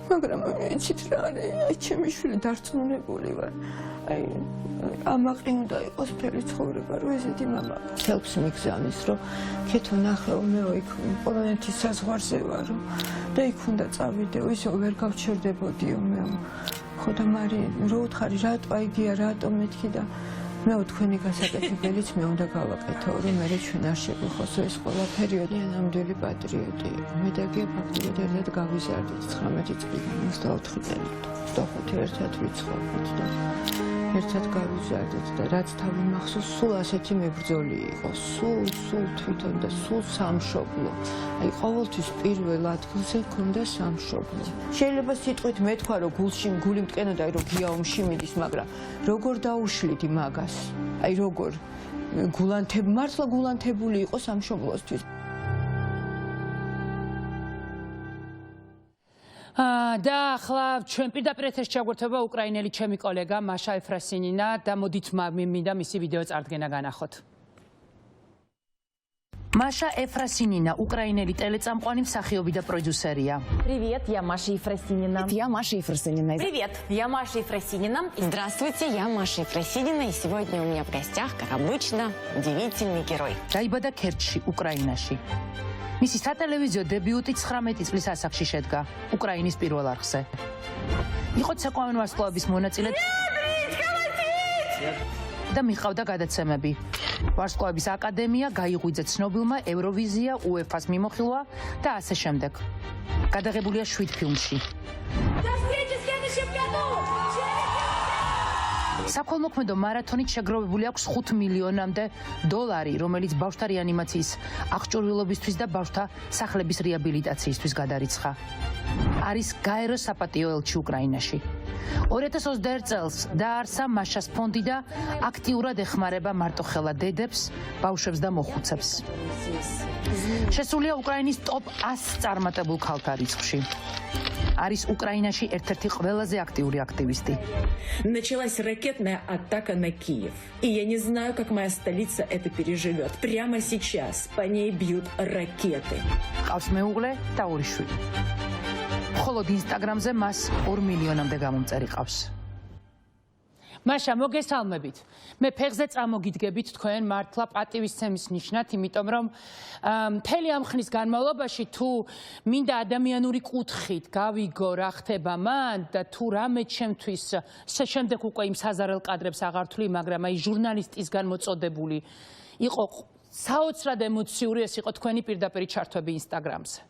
მაგრამ იცით რა არის, აი ჩემი შვილი დარწმუნებული ვარ. აი ამაყი უნდა იყოს მთელი ცხოვრება, რომ ესეთი მამა ხელს მიგზავნის, რომ ქეთო ნახეო მეო იქ პოლონეთის საზღვარზე ვარო და იქ უნდა წავიდეო, ისე ვერ გავჩერდებოდიო მეო. ხო და მარი რო უთხარი რატო აიგია, რატო მეთქი და მე თქვენი გასაკეთებელიც მე უნდა გავაკეთო, რომ მე ჩვენ არ შეგვიხოსო ეს ყველაფერი, ნამდვილი პატრიოტი. მე დაგია ფაქტობრივად ერთად გავიზარდეთ 19 წლიდან, 24 წელი. 25 ერთად ვიცხოვრეთ და ერთად გავიზარდეთ და რაც თავი მახსოვს, სულ ასეთი მებრძოლი იყო, სულ თვითონ და სულ სამშობლო. აი ყოველთვის პირველ ადგილზე ქონდა სამშობლო. შეიძლება სიტყვით მეთქვა, რომ გული მტკენოდა, რომ გიაუმში მიდის, მაგრამ როგორ დაუშლიდი მაგას? აი როგორ მართლა გულანთებული იყო სამშობლოსთვის. და ახლა ჩვენ პირდაპირ ეთერში ჩაგვერთვება უკრაინელი ჩემი კოლეგა მაშა ეფრასინინა და მოდით მინდა მისი ვიდეო წარდგენა განახოთ. Маша Ефросинина, украинელი ტელეწამყვანი, მსახიობი და პროდიუსერია. Привет, я Маша Ефросинина. Я Маша Ефросинина. Привет, я Маша Ефросинина. Здравствуйте, я Маша Ефросинина, и сегодня у меня в гостях, как обычно, удивительный герой. დაიბადა ქერჩში, უკრაინაში. მისი სატელევიზიო დებიუტი 19 წლის ასაკში შედგა უკრაინის პირველ არხზე. იყო ცეკვავენ ვარსკვლავების მონაწილე და მიყავდა გადაცემები. ვარსკვლავების აკადემია, გაიღვიძა ცნობილმა, ევროვიზია, უეფას მიმოხილვა და ასე შემდეგ. გადაღებულია 7 ფილმში. საქველმოქმედო მარათონით შეგროვებული აქვს 5 მილიონამდე დოლარი, რომელიც ბავშვთა რეანიმაციის აღჭურვილობისთვის და ბავშვთა სახლების რეაბილიტაციისთვის გადარიცხა. არის გაეროს საპატიო ელჩი უკრაინაში. 2021 წელს დაარსა მაშას ფონდი და აქტიურად ეხმარება მარტოხელა დედებს, ბავშვებს და მოხუცებს. შესულია უკრაინის ტოპ 100 წარმატებულ ქალთა რიცხვში. არის უკრაინაში ერთ-ერთი ყველაზე აქტიური აქტივისტი. Началась ракетная атака на Киев. И я не знаю, как моя столица это переживет. Прямо сейчас по ней бьют ракеты. ყავს მეუღლე და 2 შვილი. მხოლოდ ინსტაგრამზე მას 2 მილიონამდე გამომწერი ყავს. მაშა, მოგესალმებით. მე ფეხზე წამოგიდგებით თქვენ მართლა პატივისცემის ნიშნად, იმიტომ რომ მთელი ამ ხნის განმავლობაში თუ მინდა ადამიანური კუთხით გავიგო რა ხდება მან და თუ რამე ჩემთვის შემდეგ უკვე იმ საზარელ კადრებს აღარ თვლი, მაგრამ აი ჟურნალისტისგან მოწოდებული იყო საოცრად ემოციური, ეს იყო თქვენი პირდაპირი ჩართვები ინსტაგრამზე.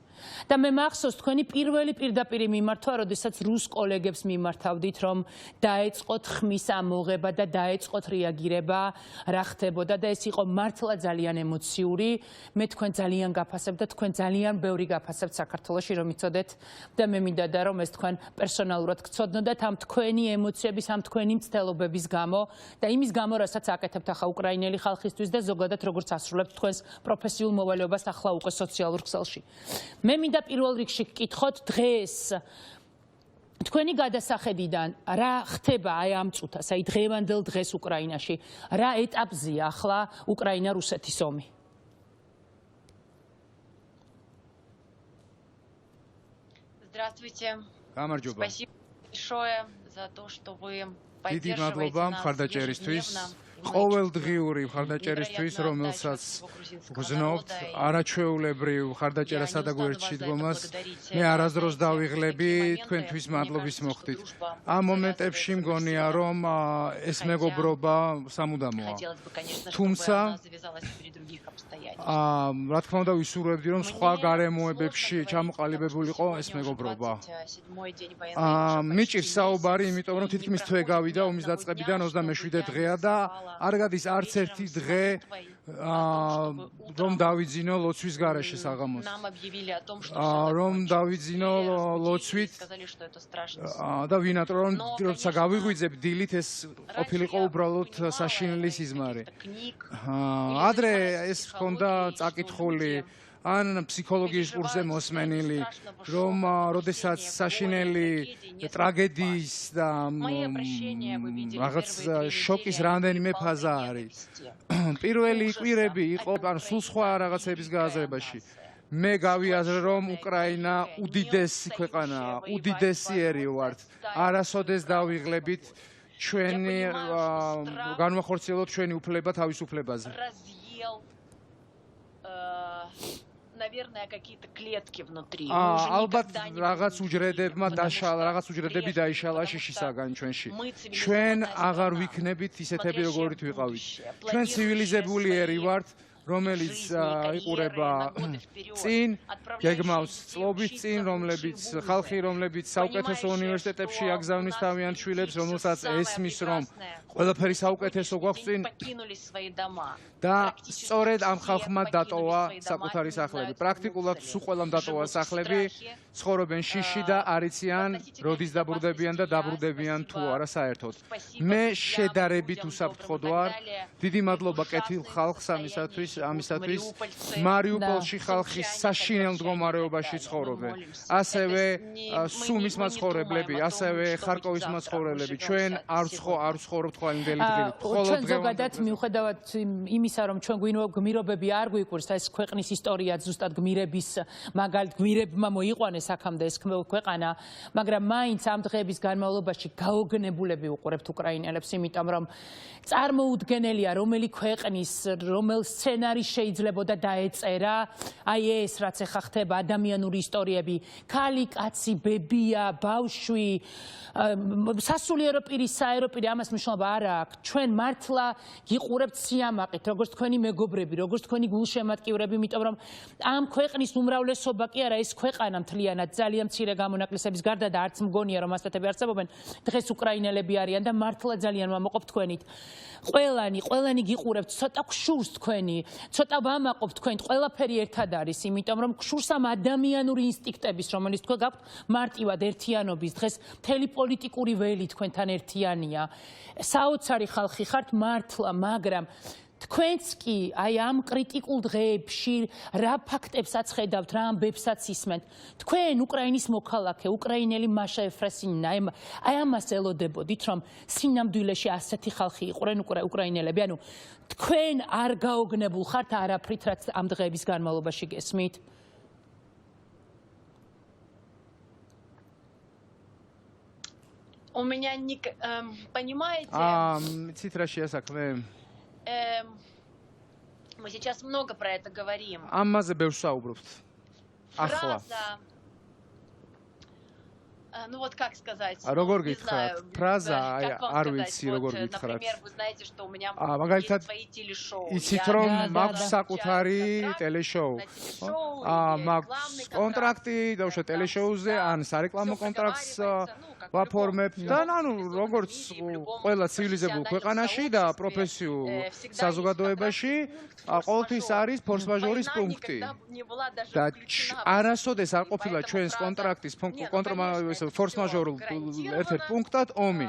და მე მახსოვს თქვენი პირველი პირდაპირი მიმართვა, როდესაც რუს კოლეგებს მიმართავდით, რომ დაეწყოთ ხმის ამოღება და დაეწყოთ რეაგირება, რა ხდებოდა და ეს იყო მართლა ძალიან ემოციური. მე თქვენ ძალიან გაფასებთ და თქვენ ძალიან ბევრი გაფასებთ საქართველოში, რომ იცოდეთ და მე მინდა და რომ ეს თქვენ პერსონალურად გცოდნოდეთ ამ თქვენი ემოციების, ამ თქვენი მცდელობების გამო და იმის გამო, რასაც აკეთებთ ახლა უკრაინელი ხალხისთვის და ზოგადად როგორც ასრულებთ თქვენს პროფესიულ მოვალეობას ახლა უკვე სოციალურ ქსელში. მე მინდა პირველ რიგში გკითხოთ დღეს თქვენი გადასახედიდან რა ხდება აი ამ წუთას, აი დღევანდელ დღეს უკრაინაში, რა ეტაპზეა ახლა უკრაინა-რუსეთის ომი? Здравствуйте. გამარჯობა. Спасибо большое за то, что вы დიდი მადლობა მხარდაჭერისთვის, ყოველდღიური მხარდაჭერისთვის, რომელსაც გრძნობთ, არაჩვეულებრივ მხარდაჭერასა და გვერდში დგომას. მე არასდროს დავიღლები თქვენთვის მადლობის მოხდით. ამ მომენტებში მგონია, რომ ეს მეგობრობა სამუდამოა. თუმცა რა თქმა უნდა ვისურვებდი, რომ სხვა გარემოებებში ჩამოყალიბებულიყო ეს მეგობრობა. მიჭირს საუბარი, იმიტომ რომ თითქმის თვე გავიდა ომის დაწყებიდან 27 დღეა და არ გადის არც ერთი დღე რომ დავიძინო ლოცვის გარეშე საღამოს. რომ დავიძინო ლოცვით და ვინატრო რომ როცა გავიღვიძებ დილით ეს ყოფილიყო უბრალოდ საშინელი სიზმარი. ადრე ეს ჰქონდა წაკითხული ან ფსიქოლოგიის კურსზე მოსმენილი, რომ როდესაც საშინელი ტრაგედიის და რაღაც შოკის რამდენიმე ფაზა არის. პირველი კვირები იყო ან სულ სხვა რაღაცების გააზრებაში. მე გავიაზრე, რომ უკრაინა უდიდესი ქვეყანაა, უდიდესი ერი ვართ. არასოდეს დავიღლებით ჩვენი განვახორციელოთ ჩვენი უფლება თავისუფლებაზე. наверное, какие-то клетки внутри. ალბათ რაღაც უჯრედები დაიშალა შიშისაგან ჩვენში. ჩვენ აღარ ვიქნებით ისეთები როგორიც ვიყავით. ჩვენ ცივილიზებული ერი ვართ, რომელიც იყურება წინ, გეგმავს წლობის წინ, ხალხი, რომლებიც საუკეთესო უნივერსიტეტებში აგზავნის თავიანთ შვილებს, რომელსაც ესმის, რომ ყველაფერი საუკეთესო გვაქვს წინ. და სწორედ ამ ხალხმა დატოვა საკუთარი სახლები. პრაქტიკულად სულ ყველამ დატოვა სახლები, ცხოვრობენ შიში და არ იციან, როდის დაბრუნდებიან და დაბრუნდებიან თუ არა საერთოდ. მე შედარებით უსაფრთხოდ ვარ. დიდი მადლობა კეთილ ხალხს ამისათვის. მარიუპოლში ხალხი საშინელ მდგომარეობაში ცხოვრობენ. ასევე სუმის მაცხოვრებლები, ასევე ხარკოვის მაცხოვრებლები. ჩვენ არ ვცხოვრობთ ყოველდღიური დღით. ჩვენ ზოგადად მიუხედავად იმისა, რომ ჩვენ გმირობები არ გვიკვირს, ეს ქვეყნის ისტორია ზუსტად გმირების მაგალითად გმირებმა მოიყვანეს აქამდე ეს ქვეყანა, მაგრამ მაინც ამ დღეების განმავლობაში გაოგნებულები უყურებთ უკრაინელებს, იმიტომ რომ წარმოუდგენელია, რომელი ქვეყნის, რომელ სცენარი შეიძლებოდა დაეწერა, აი ეს რაც ახლა ხდება, ადამიანური ისტორიები, ქალი, კაცი, ბებია, ბავშვი, სასულიერო პირი, საერო პირი, ამას მნიშვნელობა არ აქვს. ჩვენ მართლა გიყურებთ სიამაყით, როგორც თქვენი მეგობრები, როგორც თქვენი გულშემატკივრები, იმიტომ რომ ამ ქვეყნის უმრავლესობა კი არა, ეს ქვეყანა მთლიანად ძალიან მცირე გამონაკლისების გარდა და არც მგონია რომ ასეთები არსებობენ, დღეს უკრაინელები არიან და მართლა ძალიან ვამაყობ თქვენით. ყველანი გიყურებთ, ცოტა გშურს თქვენი, ცოტა ვამაყობ თქვენით, ყველაფერი ერთად არის, იმიტომ რომ გშურს ამ ადამიანური ინსტინქტების, რომელიც თქვენ გაქვთ, მარტივად ერთიანობის დღეს მთელი პოლიტიკური ველი თქვენთან ერთიანია. საოცარი ხალხი ხართ მართლა, მაგრამ თქვენც კი აი ამ კრიტიკულ დღეებში რა ფაქტებსაც ხედავთ, რა ამბებსაც ისმენთ. თქვენ უკრაინის მოქალაქე, უკრაინელი მაშა ეფრესინინა, აი ამას ელოდებოდით, რომ სინამდვილეში ასეთი ხალხი იყვნენ უკრაინელები. ანუ თქვენ არ გაოგნებულ ხართ არაფრით, რაც ამ დღეების განმავლობაში გესმით? У меня не понимаете? Цитра შეასაქმე. Мы сейчас много про это говорим. Ამაზე ბევრს საუბრობთ. Ახლა. Ну вот как сказать? Როგორ გითხრათ? Ფრაზა, არ ვიცი როგორ გითხრათ. Например, вы знаете, что у меня მაგალითად свои телешоу. იცით რომ მაქვს საკუთარი ტელეშოუ. მაქვს კონტრაქტი დავუშვათ ტელეშოუზე, ან სარეკლამო კონტრაქტს ვაფორმებ და ანუ როგორც ყველა ცივილიზებულ ქვეყანაში და პროფესიულ საზოგადოებაში ყოველთვის არის ფორს-მაჟორის პუნქტი. და არასოდეს არ ყოფილა ჩვენს კონტრაქტის форс-мажорულ ერთ-ერთ პუნქტად ომი.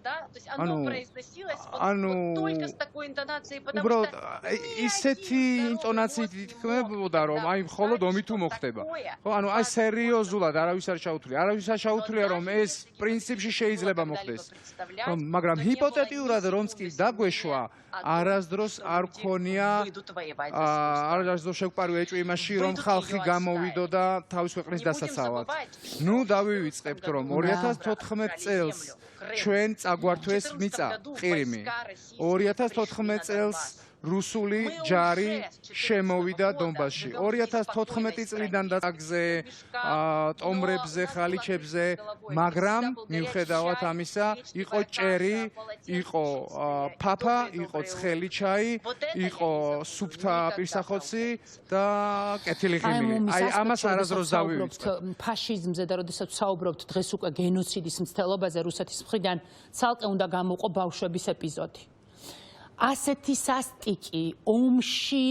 Да, то есть оно произносилось вот только с такой интонацией, потому что ისეთი ინტონაციით ითქმებოდა, რომ აი მხოლოდ ომი თუ მოხდება. ხო, ანუ აი სერიოზულად არავის არ ჩაუთვლია. არავის არ ჩაუთვლია, რომ ეს პრინციპში შეიძლება მოხდეს. მაგრამ ჰიპოთეტიურად რომც კი დაგვეშვა, არასდროს არ გქონია არასდროს შეგვპარვია ეჭვი იმაში, რომ ხალხი გამოვიდო და თავის ქვეყნის დასაცავად. ნუ დავივიწყებთ, რომ 2014 წელს ჩვენ წაგვართვეს მიწა ყირიმი. 2014 წელს რუსული ჯარი შემოვიდა დონბასში. 2014 წლიდან დაგზე ტომრებზე, ხალიჩებზე, მაგრამ მიუხედავად ამისა, იყო ჭერი, იყო ფაფა, იყო ცხელი ჩაი, იყო სუფთა პირსახოცი და კეთილი ღიმილი. აი ამას არასდროს დავივიწყებთ. ფაშიზმზე და როდესაც საუბრობთ დღეს უკვე გენოციდის მცდელობაზე რუსეთის მხრიდან, ცალკე უნდა გამოვყო ბავშვების ეპიზოდი. ასეთი სასტიკი ომში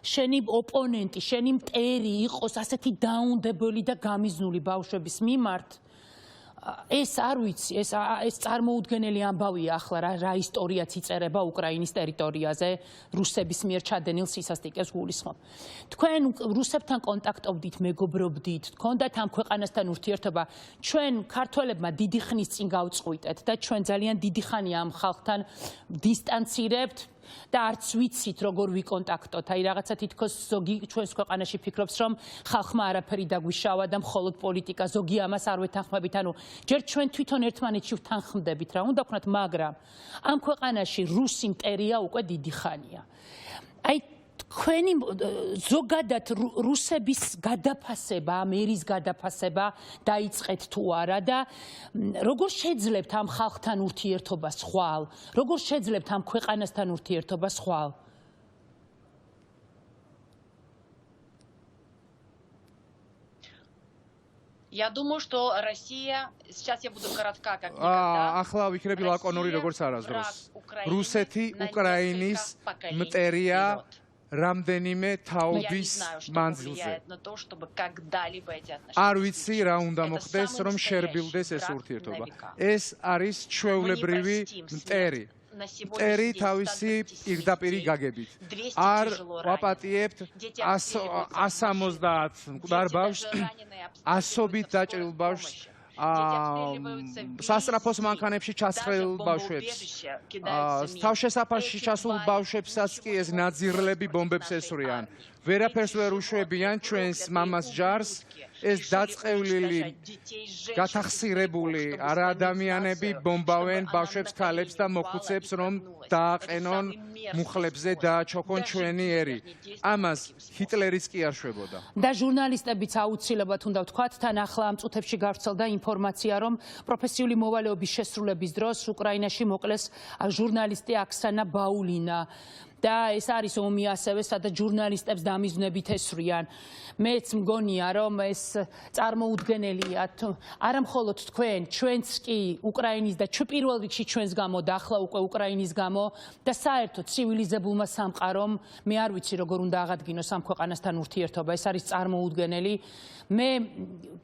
შენი ოპონენტი, შენი მტერი იყოს ასეთი დაუნდებელი და გამიზნული ბავშვების მიმართ, ეს არ ვიცი, ეს წარმოუდგენელი ამბავია ახლა რა ისტორიაც იწერება უკრაინის ტერიტორიაზე რუსების მიერ ჩადენილ სისასტიკეს გულისხმობ. თქვენ რუსებთან კონტაქტობდით, მეგობრობდით, გქონდათ ამ ქვეყანასთან ურთიერთობა, ჩვენ ქართველებმა დიდი ხნის წინ გავწყვიტეთ და ჩვენ ძალიან დიდი ხანია ამ ხალხთან დისტანცირებთ და არც ვიცით როგორ ვიკონტაქტოთ. აი რაღაცა თითქოს ზოგი ჩვენს ქვეყანაში ფიქრობს, რომ ხალხმა არაფერი დაგვიშავა და მხოლოდ პოლიტიკა, ზოგი ამას არ ვეთანხმებით. ანუ ჯერ ჩვენ თვითონ ერთმანეთში ვთანხმდებით რა უნდა ვქნათ, მაგრამ ამ ქვეყანაში რუსი იმპერია უკვე დიდი ხანია. აი ხვენი ზოგადად რუსების გადაფასება, ამ ერის გადაფასება დაიწყეთ თუ არა და როგორ შეძლებთ ამ ხალხთან ურთიერთობას ხვალ? როგორ შეძლებთ ამ ქვეყანასთან ურთიერთობას ხვალ? Я думаю, что Россия, сейчас я буду коротка, как никогда. ახლა ვიქნები ლაკონური როგორც არასდროს. რუსეთი უკრაინის მტერია რამდენიმე თაობის მანძილზე. არ ვიცი რა უნდა მოხდეს, რომ შერბილდეს ეს ურთიერთობა. ეს არის ჩვეულებრივი მტერი. მტერი თავისი პირდაპირი გაგებით. არ ვაპატიებთ 170 მკვდარ ბავშვს, ასობით დაჭრილ ბავშვს, სასწრაფოს მანქანებში ჩასხრელ ბავშვებს, თავშესაფარში ჩასულ ბავშვებსაც კი ეს ნაძირლები ბომბებს ესვრიან. ვერაფერს ვერ უშვებიან ჩვენს მამას ჯარს, ეს დაწყევლილი, გათახსირებული ადამიანები ბომბავენ ბავშვებს, ქალებს და მოხუცებს, რომ დააყენონ მუხლებზე და ჩოქონ ჩვენი ერი. ამას ჰიტლერიც კი არ შვებოდა. და ჟურნალისტებიც აუცილებლად უნდა ვთქვათ, თან ახლა ამ წუთებში გავრცელდა ინფორმაცია, რომ პროფესიული მოვალეობის შესრულების დროს უკრაინაში მოკლეს ჟურნალისტი აქსანა ბაულინა. და ეს არის ომი ასევე, სადაც ჟურნალისტებს დამიზნებით ესვრიან. მეც მგონია, რომ ეს წარმოუდგენელია, არა მხოლოდ თქვენ, ჩვენც კი უკრაინის და პირველ რიგში ჩვენს გამო და ახლა უკვე უკრაინის გამო და საერთოდ ცივილიზებულმა სამყარომ, მე არ ვიცი როგორ უნდა აღადგინოს ამ ქვეყანასთან ურთიერთობა, ეს არის წარმოუდგენელი. მე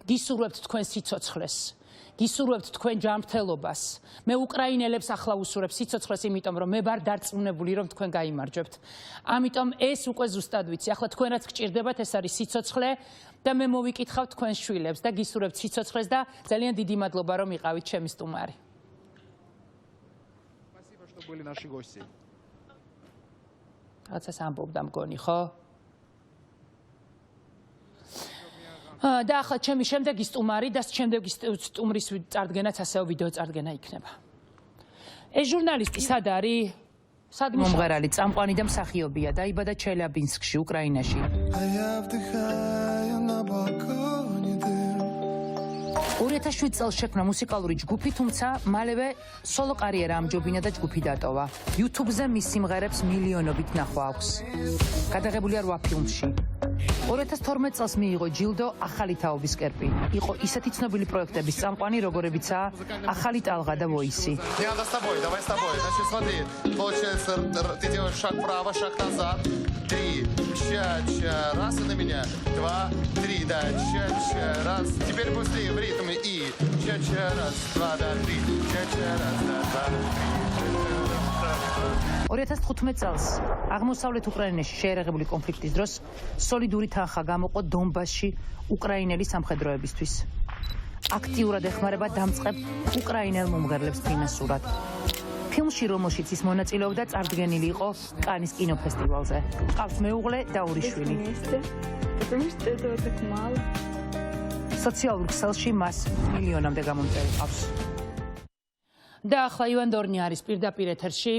გისურვებთ თქვენ სიცოცხლეს. გისურვებთ თქვენ ჯანმრთელობას. მე უკრაინელებს ახლა უსურვებ სიცოცხლეს, იმიტომ რომ მე ვარ დარწმუნებული, რომ თქვენ გაიმარჯვებთ. ამიტომ ეს უკვე ზუსტად ვიცი. ახლა თქვენ რაც გჭირდებათ, ეს არის სიცოცხლე და მე მოვიკითხავ თქვენ შვილებს და გისურვებთ სიცოცხლეს და ძალიან დიდი მადლობა, რომ იყავით ჩემი სტუმარი. Спасибо, что были наши гости. რაცას ამბობდა მგონი, ხო? და ახლა ჩემი შემდეგი სტუმარი და შემდეგი სტუმრის წარდგენაც ასევე ვიდეო წარდგენა იქნება. ეს ჟურნალისტი სად არის? სად მომღერალი, წამყვანი და მსახიობია, დაიბადა ჩელიაბინსკში, უკრაინაში. 2007 წელს შექმნა მუსიკალური ჯგუფი, თუმცა მალევე სოლო კარიერა ამჯობინა და ჯგუფი დატოვა. YouTube-ზე მის სიმღერებს მილიონობით ნახვა აქვს. გადაღებულია 8 ფილმში. 2012 წელს მიიღო ჯილდო ახალი თაობის კერპი. იყო ისეთი ცნობილი პროექტების წამყვანი, როგორებიცაა ახალი ტალღა და ვოისი. Раз на меня, 2, 3, да, раз. Теперь быстрее в ритме и раз, 2, да, 3, раз, да, 2015 წელს აღმოსავლეთ უკრაინაში შეერაღებული კონფლიქტის დროს სოლიდური თანხა გამოყო დონბასში უკრაინელი სამხედროებისთვის. აქტიურად ეხმარება დამწყებ უკრაინელ მომღერლებს ფინანსურად. ფილმში, რომელშიც ის მონაწილეობდა, წარდგენილი იყო კანის კინოფესტივალზე. ჰყავს მეუღლე და ორი შვილი. სოციალურ ქსელში მას მილიონამდე გამომწერი ყავს. და ახლა ივან დორნი არის პირდაპირ ეთერში.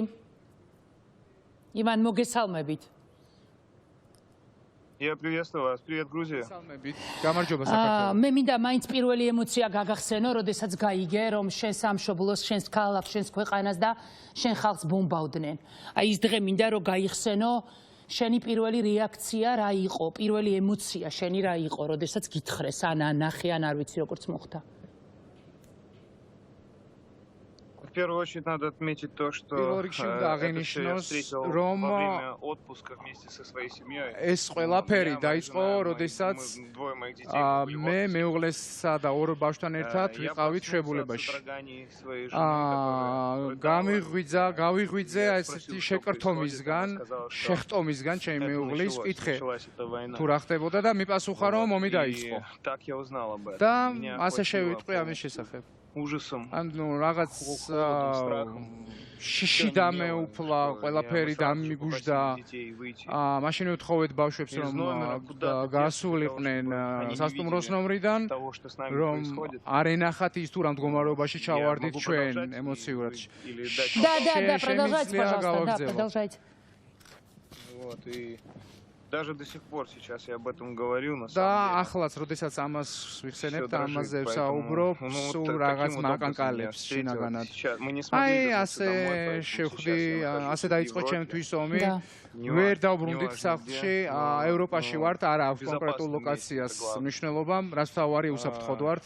ივან, მოგესალმებით. Я приветствую вас. Привет, Грузия. გამარჯობა საქართველო. მე მინდა მაინც პირველი ემოცია გაგახსენო, როდესაც გაიგე, რომ შენ სამშობლოს, შენს ქალაქს, შენს ქვეყანას და შენ ხალხს ბომბავდნენ. აი ის დღე მინდა რომ გაიხსენო, შენი პირველი რეაქცია რა იყო, პირველი ემოცია შენი რა იყო, როდესაც გითხრეს, ან ნახე, ან არ ვიცი როგორც მოხდა. В первую очередь надо отметить то, что это все я встретил во время отпуска вместе со своей семьей. ეს ყველაფერი დაიწყო, როდესაც მე მეუღლესა და ორ ბავშვთან ერთად ვიყავით შვებულებაში. გავიღვიძე ესეთი შეკრთომისგან, შეხტომისგან ჩემი მეუღლის, ვკითხე თუ რა ხდებოდა და მიპასუხა რომ ომი დაიწყო. და ასე შევიტყვი ამის შესახებ. ужасом. ანუ რაღაც შიში დამეუფლა, ყველაფერი დამიგუჟდა. მაშინ ვთხოვეთ ბავშვებს რომ გაასულიყვნენ სასტუმროს ნომრიდან, რომ არ ენახათ ის თუ რა მდგომარეობაში ჩავარდით ჩვენ ემოციურად. Да, продолжайте, пожалуйста, да, продолжайте. Вот и Даже до сих пор сейчас я об этом говорю, на და самом деле. ახლაც, როდესაც ამას ვიხსენებთ, ამაზე ვსაუბრობ, სულ რაღაც მაკანკალებს შინაგანად. აი, ასე შევხვდი, ასე დაიწყო ჩემთვის ომი. ვერ დავბრუნდით სახლში, ევროპაში ვართ, არა აქვს კონკრეტულ ლოკაციას მნიშვნელობა, რაც თავარი უსაფრთხოდ ვართ.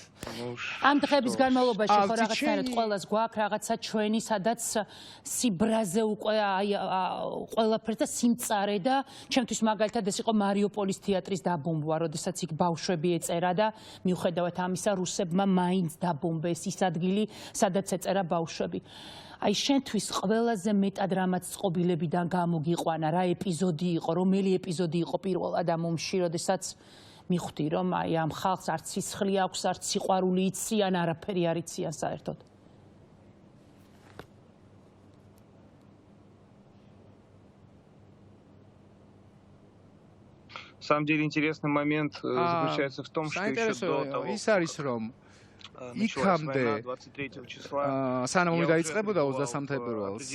ამ დღების განმავლობაში ხო რაღაცნაირად ყველას გვაქვს რაღაცა ჩვენი, სადაც სიბრაზე უკვე აი ყველაფერს და სიმწარე და ჩემთვის მაგალითად ეს იყო მარიუპოლის თეატრის დაბომბვა, როდესაც იქ ბავშვები ეწერა და მიუხედავად ამისა რუსებმა მაინც დაბომბეს ის ადგილი, სადაც ეწერა ბავშვები. აი შენთვის ყველაზე მეტად რამაც წყობილებიდან გამოგიყვანა, რა ეპიზოდი იყო, რომელი ეპიზოდი იყო პირველად ამ ომში, როდესაც მიხვდი რომ აი ამ ხალხს არც სისხლი აქვს, არც სიყვარული იციან, არაფერი არ იციან საერთოდ. На самом деле интересный момент заключается в том, что еще до того, იქამდე სანამ ომი დაიწყებოდა 23 თებერვალს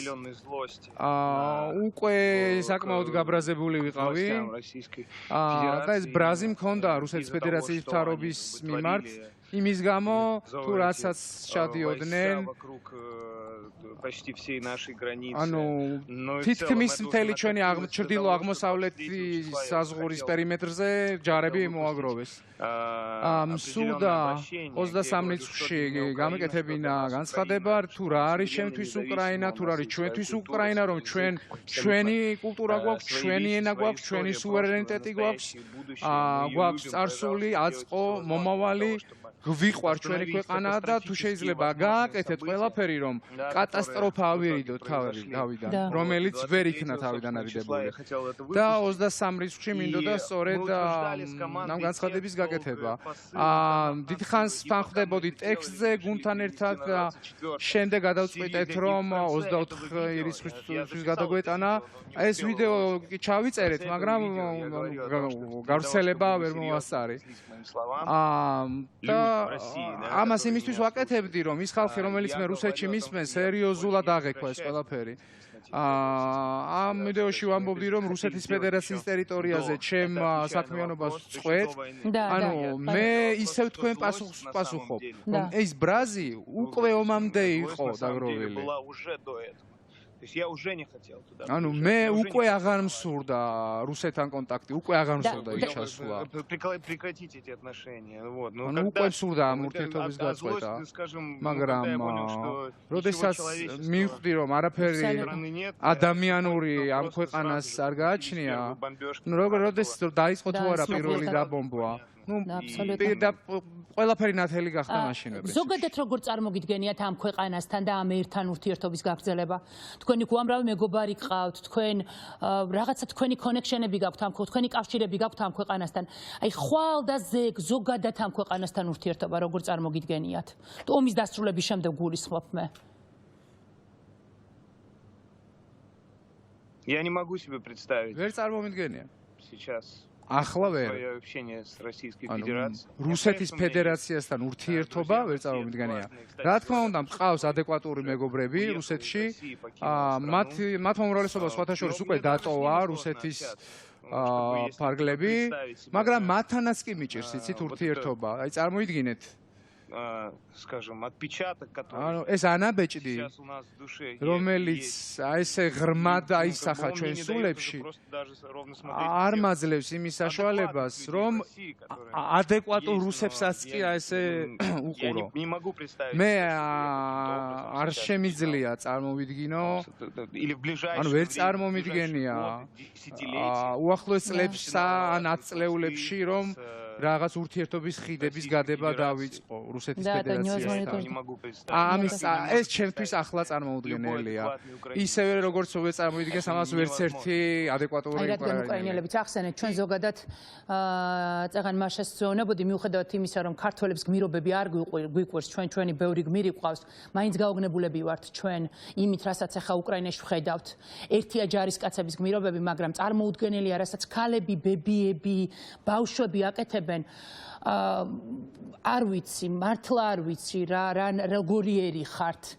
უკვე საკმაოდ გაბრაზებული ვიყავი და ეს ბრაზი მქონდა რუსეთის ფედერაციის მთავრობის მიმართ იმის გამო თუ რასაც ჩადიოდნენ почти всей нашей границы. თითქმის მთელი ჩვენი ჩრდილო აღმოსავლეთი საზღვრის პერიმეტრზე ჯარები მოაგროვეს. სულდა 23 რიცხვში გამეკეთებინა განცხადება, თუ რა არის ჩემთვის უკრაინა, თუ რა არის ჩვენთვის უკრაინა, რომ ჩვენი კულტურა გვაქვს, ჩვენი ენა გვაქვს, ჩვენი სუვერენიტეტი გვაქვს, გვაქვს წარსული, აწყო, მომავალი. გვიყვარ ჩვენი ქვეყანა და თუ შეიძლება გააკეთეთ ყველაფერი რომ კატასტროფა ავირიდოთ თავიდან რომელიც ვერ იქნა თავიდან არიდებული და 23 რიცხვში მინდოდა სწორედ ამ განცხადების გაკეთება დიდხანს ვთანხმდებოდი ტექსტზე გუნდთან ერთად და შემდეგ გადავწყვიტეთ რომ 24 რიცხვის გადაგვეტანა ეს ვიდეო კი ჩავიწერეთ მაგრამ გავრცელება ვერ მოვასწარი და ამას იმისთვის ვაკეთებდი რომ ის ხალხი რომელიც მე რუსეთში მისმენ სერიოზულად აღექვა ეს ყველაფერი ამ ვიდეოში ვამბობდი რომ რუსეთის ფედერაციის ტერიტორიაზე ჩემ საქმიანობას წყვეთ ანუ მე ისევ თქვენ პასუხს ვპასუხობ რომ ეს ბრაზი უკვე ომამდე იყო დაგროვილი ანუ მე უკვე აღარ მსურდა რუსეთთან კონტაქტი, უკვე აღარ მსურდა ის ჩასვლა. ანუ უკვე მსურდა ამ ურთიერთობის გაწყვეტა, მაგრამ როდესაც მივხვდი რომ არაფერი ადამიანური ამ ქვეყანას არ გააჩნია, როდესაც დაიწყო თუ არა პირველი დაბომბვა, ყველაფერი ნათელი გახდა მაშინვე. ზოგადად როგორ წარმოგიდგენიათ ამ ქვეყანასთან და ამ ერთან ურთიერთობის გაგრძელება? თქვენი უამრავი მეგობარი გყავთ, თქვენ რაღაცა თქვენი კონექშენები გაქვთ ამ თქვენი კავშირები გაქვთ ამ ქვეყანასთან. აი ხვალ და ზეგ ზოგადად ამ ქვეყანასთან ურთიერთობა როგორ წარმოგიდგენიათ? ომის დასრულების შემდეგ გულისხმობ მე. Я не могу себе представить. ვერ წარმომიდგენია. Сейчас ახლა ვერ რუსეთის ფედერაციასთან ურთიერთობა ვერ წარმომიდგენია. რა თქმა უნდა, მყავს ადეკვატური მეგობრები რუსეთში. მათ უმრავლესობას სხვათა შორის უკვე დატოვა რუსეთის ფარგლები, მაგრამ მათთანაც კი მიჭირს იცით ურთიერთობა. აი წარმოიდგინეთ скажем, отпечаток, который ეს ანაბეჭდი, რომელიც ესე ღრმად აისახა ჩვენ სულებში, არ მაძლევს იმის საშუალებას, რომ ადეკვატურ რუსებსაც კი ესე უყურო. მე არ შემიძლია წარმოვიდგინო, ანუ ვერ წარმომიდგენია უახლოეს წლებსა ან 10 წლეულებში, რომ რაღაც ურთიერთობის ხიდების გადება დავიწყო რუსეთის ფედერაციასთან. ამის ეს ჩემთვის ახლა წარმოუდგენელია. ისევე როგორც ვერ წარმოიდგენს ამას ვერც ერთი ადეკვატური უკრაინელებიც ახსენეთ ჩვენ ზოგადად წაღან მაშას ზონებოდი მიუხედავად იმისა რომ ქართველებს გმირობები არ გვიყვარს ჩვენი ბევრი გმირი ყავს მაინც გაოგნებულები ვართ ჩვენ იმით რასაც ახლა უკრაინაში ვხედავთ ერთია ჯარისკაცების გმირობები მაგრამ წარმოუდგენელია რასაც ქალები ბებიები ბავშვები აკეთებენ არ ვიცი მართლა არ ვიცი რა როგორიერი ხართ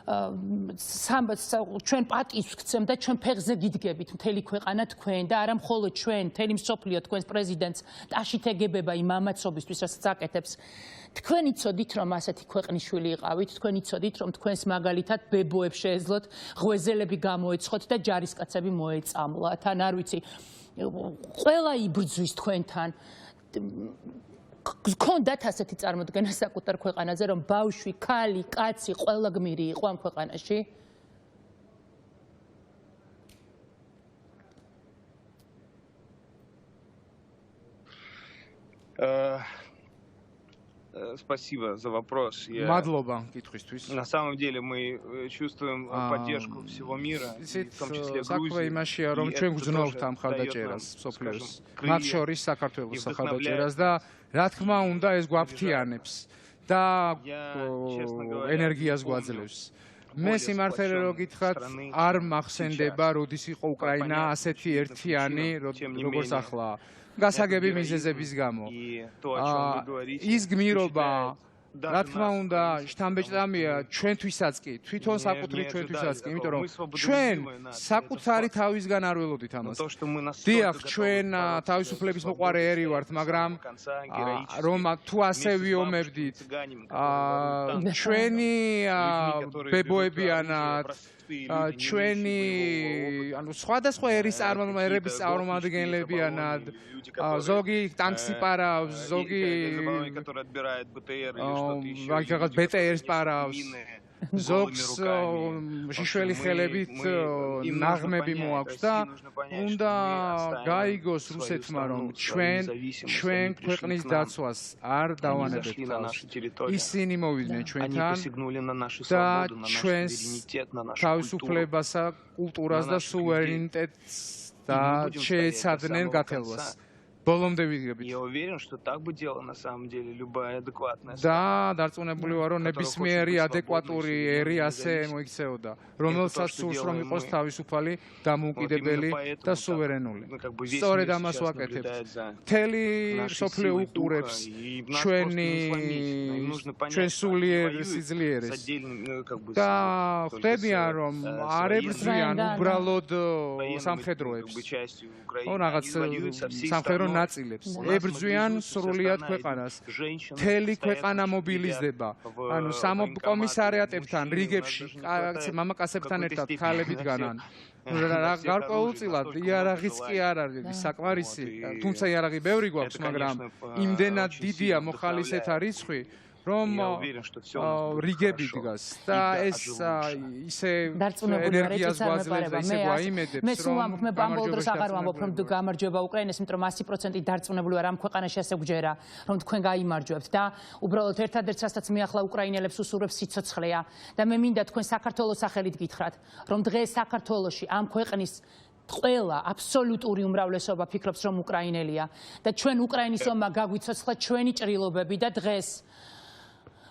ჩვენ პატივს გცემ და ჩვენ ფეხზე გიდგებით მთელი ქვეყანა თქვენ და არა მხოლოდ ჩვენ, მთელი მსოფლიო თქვენს პრეზიდენტს ტაშით ეგებება იმ ამაცობისთვის, რასაც აკეთებს. თქვენ იცოდით, რომ ასეთი ქვეყნის შვილი იყავით, თქვენ იცოდით, რომ თქვენს მაგალითად ბებოებს შეეძლოთ ღვეზელები გამოეცხოთ და ჯარისკაცები მოეწამლათ, ან არ ვიცი, ყველა იბრძვის თქვენთან. გქონდათ ასეთი წარმოდგენა საკუთარ ქვეყანაზე, რომ ბავშვი, ქალი, კაცი, ყველა გმირი იყო ამ ქვეყანაში? Спасибо за вопрос. Мадლობა კითხვისთვის. На самом деле мы чувствуем поддержку всего мира, в том числе საქმე იმაშია, რომ ჩვენ გძნობთ ამ ხალხაჭერას სოფლიოს, მათ შორის საქართველოს ხალხაჭერას და რა თქმა უნდა ეს გვაფრთიანებს და ენერგიას გვაძლევს. მე სიმართლე რო გითხრათ, არ მახსენდება, როდის იყო უკრაინა ასეთი ერთიანი, როგორც ახლა. გასაგები მიზეზების გამო. ის გმირობა, რა თქმა უნდა, შთამბეჭდავია ჩვენთვისაც კი, თვითონ საკუთრივ ჩვენთვისაც კი, იმიტომ რომ ჩვენ საკუთარი თავისგან არ ველოდით ამას. დიახ, ჩვენ თავისუფლების მოყვარე ერი ვართ, მაგრამ რომ თუ ასე ვიომებდით, ჩვენი ბებოებიანად ჩვენი ანუ სხვადასხვა ერის ერების წარმომადგენლებიანად ზოგი ტანკს იპარავს, ზოგი რაღაც ბტრ-ს პარავს, ზოგს შიშველი ხელებით ნაღმები მოაქვს და უნდა გაიგოს რუსეთმა, რომ ჩვენ ქვეყნის დაცვას არ დავანებებთ თავს. ისინი მოვიდნენ ჩვენთან და ჩვენს თავისუფლებასა, კულტურას და სუვერენიტეტს და შეეცადნენ გათელვას. ბოლომდე ვიგებით. Я уверен, что так бы делала на самом деле любая адекватная. და დარწმუნებული ვარ, რომ ნებისმიერი ადეკვატური ერი ასე მოიქცეოდა, რომელსაც სურს რომ იყოს თავისუფალი, დამოუკიდებელი და სუვერენული. სწორედ ამას ვაკეთებთ. მთელი მსოფლიო უყურებს ჩვენ სულიერ სიძლიერეს და ხვდებიან, რომ არ ებრძვიან უბრალოდ სამხედროებს. რაღაც სამხედრო ნაწილებს ებრძვიან სრულიად ქვეყანას. მთელი ქვეყანა მობილიზდება. ანუ კომისარიატებთან, რიგებში, მამაკაცებთან ერთად ქალებით განან. გარკვეულწილად იარაღიც კი არ არის საკმარისი, თუმცა იარაღი ბევრი გვაქვს, მაგრამ იმდენად დიდია მოხალისეთა რიცხვი, რომ რიგები დგას და ეს ისე ენერგიას გვაძლევს და ისე გვაიმედებს, მე სულ ვამბობ, მე ბამბოლ დროს აღარ ვამბობ, რომ გამარჯვება უკრაინას, იმიტომ რომ 100% დარწმუნებული ვარ ამ ქვეყანაში ასე გვჯერა, რომ თქვენ გაიმარჯვებთ და უბრალოდ ერთადერთს რასაც მე ახლა უკრაინელებს უსურვებს სიცოცხლეა და მე მინდა თქვენ საქართველოს სახელით გითხრათ, რომ დღეს საქართველოში ამ ქვეყნის ყველა აბსოლუტური უმრავლესობა ფიქრობს, რომ უკრაინელია და ჩვენ უკრაინის ომმა გაგვიცოცხლა ჩვენი ჭრილობები და დღეს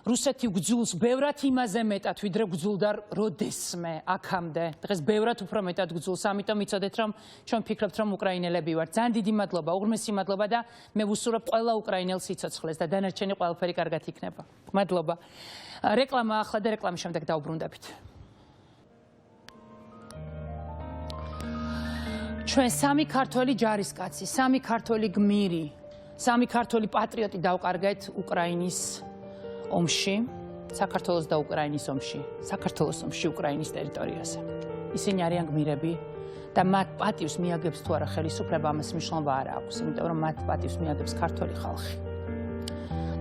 რუსეთი გძულს ბევრად იმაზე მეტად, ვიდრე გძულდა როდესმე აქამდე. დღეს ბევრად უფრო მეტად გძულს, ამიტომ იცოდეთ, რომ ჩვენ ვფიქრობთ, რომ უკრაინელები ვართ. ძალიან დიდი მადლობა, უღრმესი მადლობა და მე ვუსურვებ ყველა უკრაინელს სიცოცხლეს და დანარჩენი ყველაფერი კარგად იქნება. მადლობა. რეკლამა ახლა და რეკლამის შემდეგ დავბრუნდებით. ჩვენ სამი ქართველი ჯარისკაცი, სამი ქართველი გმირი, სამი ქართველი პატრიოტი დავკარგეთ უკრაინის ომში, საქართველოს და უკრაინის ომში, საქართველოს ომში უკრაინის ტერიტორიაზე. ისინი არიან გმირები და მათ პატივს მიაგებს თუ არა ხელისუფლება, ამას მნიშვნელობა არ აქვს, იმიტომ რომ მათ პატივს მიაგებს ქართველი ხალხი.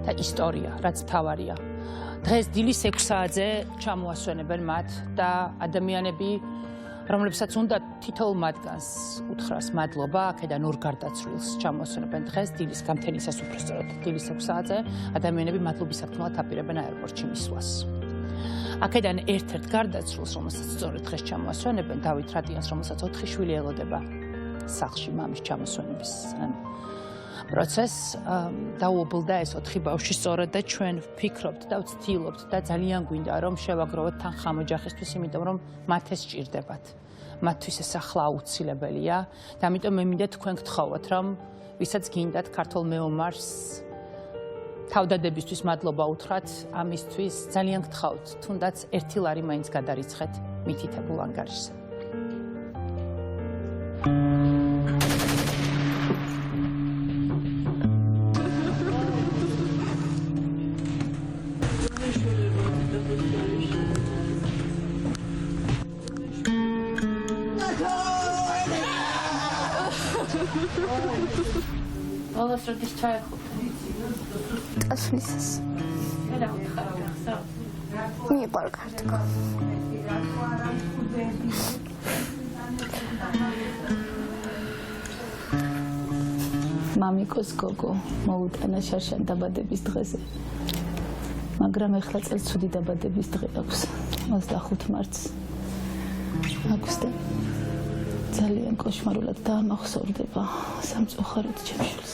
და ისტორია, რაც თავარია. დღეს დილის 6 საათზე ჩამოასვენებენ მათ და ადამიანები, რომლებსაც უნდა თითოეულ მათგანს უთხრას მადლობა, აქედან ორ გარდაცვლილს ჩამოასვენებენ დღეს დილის გამთენისას უბრალოდ დილის 6 საათზე ადამიანები მადლობის საფრთხემად აპირებენ აეროპორტში მისვლას. აქედან ერთ-ერთ გარდაცვლილს, რომელსაც სწორედ დღეს ჩამოასვენებენ, დავით რატიანს, რომელსაც 4 შვილი ელოდება სახლში მამის ჩამოსვენების პროცესს, დაუობლდა ეს 4 ბავშვი სწორედ და ჩვენ ვფიქრობთ და ვცდილობთ და ძალიან გვინდა რომ შევაგროვოთ თან ხამოჯახისთვის, იმიტომ რომ მათ ეს სჭირდებათ. მათთვის ეს ახლა აუცილებელია და ამიტომ მე მინდა თქვენ გთხოვოთ, რომ ვისაც გინდათ ქართულ მეომარს თავდადებისთვის მადლობა უთხრათ, ამისთვის ძალიან გთხოვთ, თუნდაც ერთი ლარი მაინც გადარიცხეთ მითითებულ ანგარიშზე. Όλος ρωτής τσάιχο. Ασφίσες. Μία παρακάρτηκα. მამიკოს გოგო მოუტანა შარშან დაბადების დღეზე. მაგრამ ეხლა წელს ცუდი დაბადების დღე აქვს. 25 მარტს. აგვისტო. ძალიან კოშმარულად დაამახსოვრდება სამწუხაროდ ჩემშულს.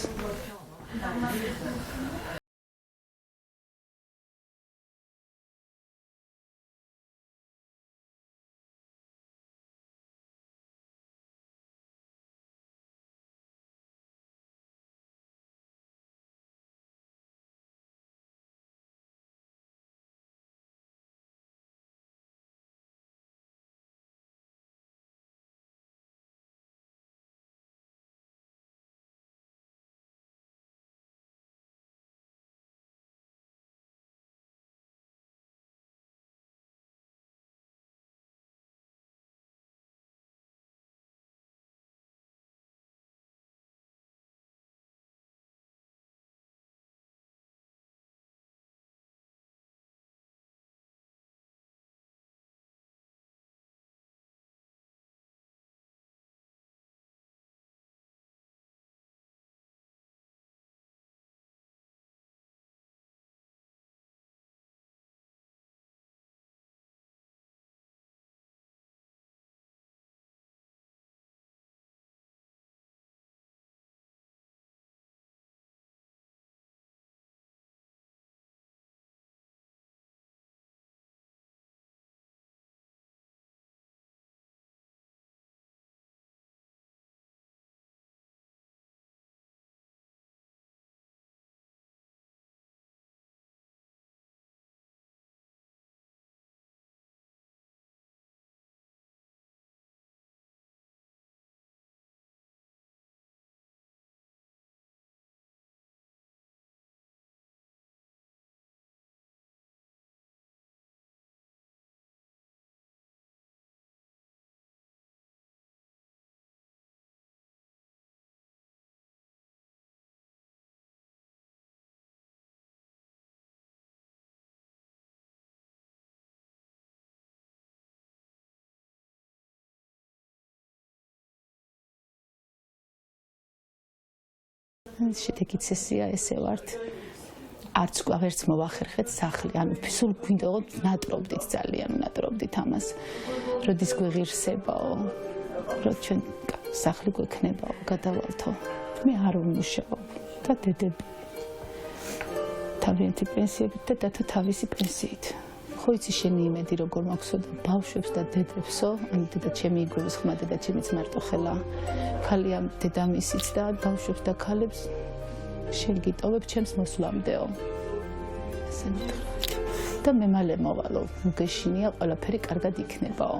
შედეგით სესია ესე ვართ. არც ვერც მოვახერხეთ სახლი, ანუ სულ გვინდაოდ ნატრობდით, ძალიან ნატრობდით ამას. როდის გვიღირსებაო, რომ ჩვენ სახლი გვექნებაო, გადავალთო. მე არ ვმუშაობ და დედები თავიანთი პენსიებით და დათო თავისი პენსიით. ხო იცი შენი იმედი როგორ მაქვს ბავშვებს და დედებსო, ანუ დედა ჩემი იგოვის ხმა დედა ჩემიც მარტო ხელა. ქალია დედამისიც და ბავშვებს და ქალებს შენ გიტოვებ ჩემს მოსვლამდეო. და მე მალე მოვალო, მოგეშინია, ყველაფერი კარგად იქნებაო.